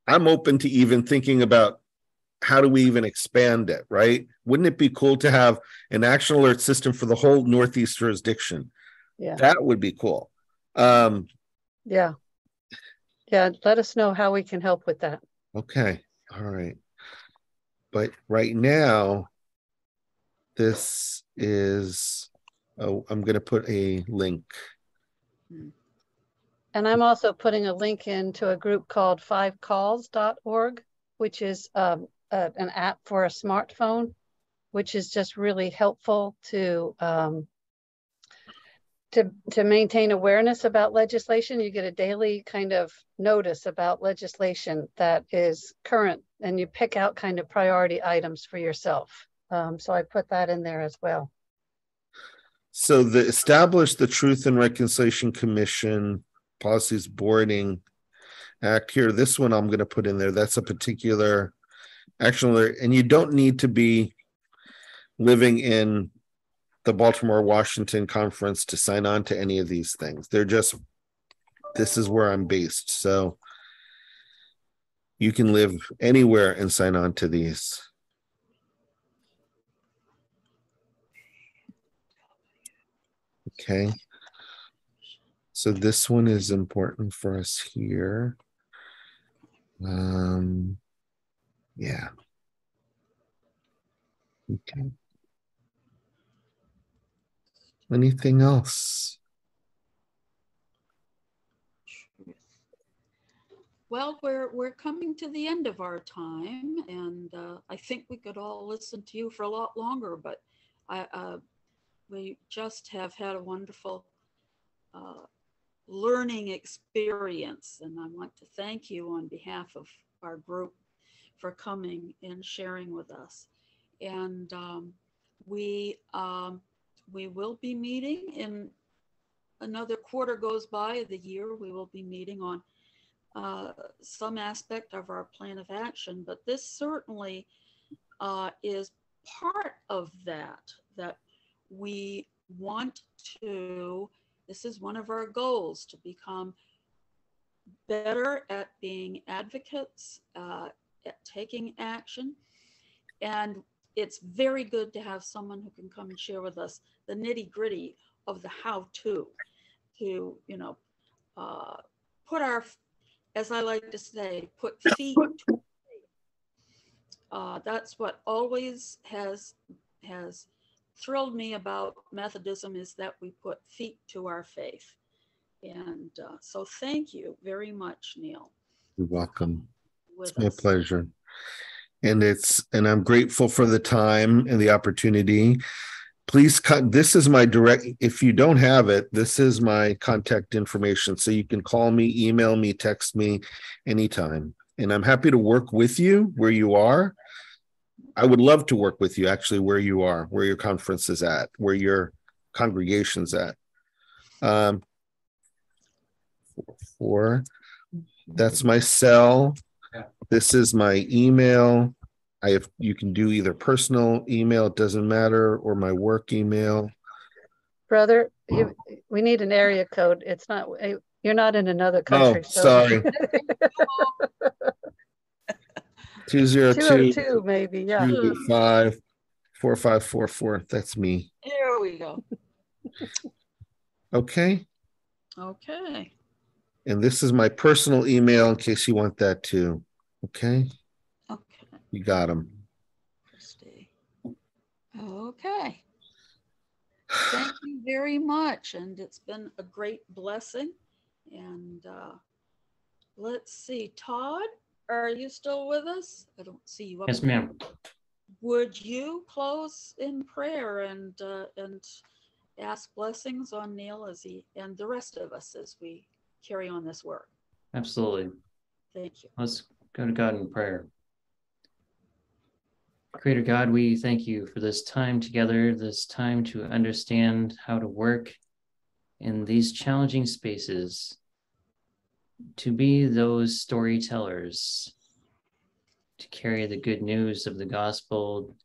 Speaker 2: I'm open to even thinking about how do we even expand it, right? Wouldn't it be cool to have an action alert system for the whole Northeast jurisdiction?
Speaker 1: Yeah,
Speaker 2: that would be cool.
Speaker 1: Yeah, let us know how we can help with that.
Speaker 2: Okay, all right. But right now, this is, I'm going to put a link.
Speaker 1: And I'm also putting a link into a group called 5calls.org, which is an app for a smartphone, which is just really helpful to maintain awareness about legislation. You get a daily kind of notice about legislation that is current, and you pick out kind of priority items for yourself. So I put that in there as well.
Speaker 2: So establish the Truth and Reconciliation Commission Policies Boarding Act here. This one I'm going to put in there. That's a particular action alert, and you don't need to be living in the Baltimore, Washington conference to sign on to any of these things. They're just, this is where I'm based. So you can live anywhere and sign on to these. Okay. So this one is important for us here. Yeah. Okay. Anything else?
Speaker 3: Well, we're coming to the end of our time, and I think we could all listen to you for a lot longer, but we just have had a wonderful learning experience, and I want to thank you on behalf of our group for coming and sharing with us. And we will be meeting in another quarter goes by of the year. We will be meeting on some aspect of our plan of action, but this certainly is part of that we want to, this is one of our goals, to become better at being advocates, at taking action. And it's very good to have someone who can come and share with us the nitty-gritty of the how-to, to, you know, put our, as I like to say, put feet to that's what always has thrilled me about Methodism, is that we put feet to our faith. And so thank you very much, Neal.
Speaker 2: You're welcome. It's my pleasure. And I'm grateful for the time and the opportunity. Please this is my direct, if you don't have it, this is my contact information. So you can call me, email me, text me anytime. And I'm happy to work with you where you are. I would love to work with you actually where you are, where your conference is at, where your congregation's at. 4. That's my cell. This is my email. You can do either personal email, it doesn't matter, or my work email.
Speaker 1: Brother, we need an area code. It's not, you're not in another country.
Speaker 2: Oh, sorry. 202
Speaker 1: 202 maybe, yeah.
Speaker 2: 285 4544. That's me.
Speaker 3: There we go.
Speaker 2: Okay.
Speaker 3: Okay.
Speaker 2: And this is my personal email in case you want that too. Okay.
Speaker 3: Okay.
Speaker 2: You got them.
Speaker 3: Okay. Thank you very much. And it's been a great blessing. And let's see, Todd, are you still with us? I don't see you up
Speaker 4: Yes,
Speaker 3: there.
Speaker 4: ma'am.
Speaker 3: Would you close in prayer and ask blessings on Neal as and the rest of us as we carry on this work?
Speaker 4: Absolutely.
Speaker 3: Thank you.
Speaker 4: Let's go to God in prayer. Creator God, we thank you for this time together, this time to understand how to work in these challenging spaces, to be those storytellers, to carry the good news of the gospel,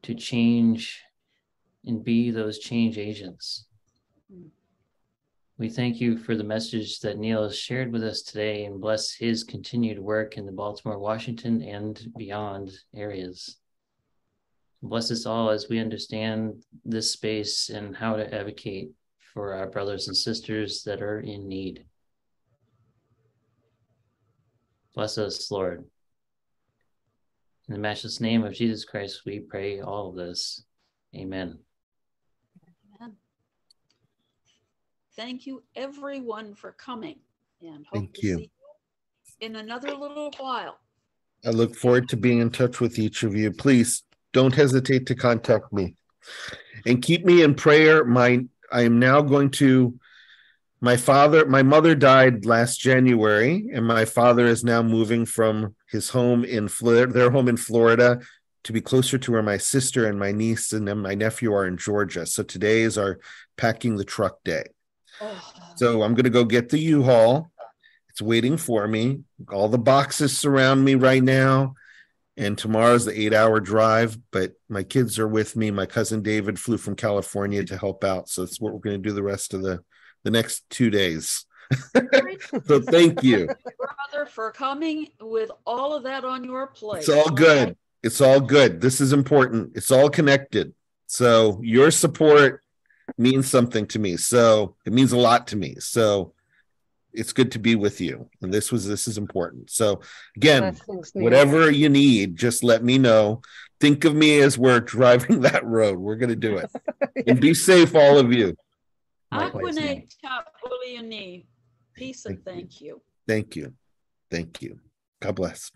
Speaker 4: to change and be those change agents. We thank you for the message that Neal has shared with us today, and bless his continued work in the Baltimore, Washington, and beyond areas. Bless us all as we understand this space and how to advocate for our brothers and sisters that are in need. Bless us, Lord. In the matchless name of Jesus Christ, we pray all of this. Amen.
Speaker 3: Amen. Thank you, everyone, for coming, and hope to see you in another little while.
Speaker 2: I look forward to being in touch with each of you. Please don't hesitate to contact me and keep me in prayer. I am now going to, my mother died last January, and my father is now moving from his home in Florida, their home in Florida, to be closer to where my sister and my niece and my nephew are in Georgia. So today is our packing the truck day.
Speaker 3: Oh.
Speaker 2: So I'm going to go get the U-Haul. It's waiting for me. All the boxes surround me right now. And tomorrow's the 8-hour drive, but my kids are with me. My cousin David flew from California to help out. So that's what we're going to do the rest of the next 2 days. So thank you,
Speaker 3: brother, for coming with all of that on your plate.
Speaker 2: It's all good. It's all good. This is important. It's all connected. So your support means something to me. So it means a lot to me. So it's good to be with you. And this is important. So again, whatever you need, just let me know. Think of me as we're driving that road. We're going to do it. And be safe, all of you.
Speaker 3: Peace and thank you.
Speaker 2: Thank you. Thank you. God bless.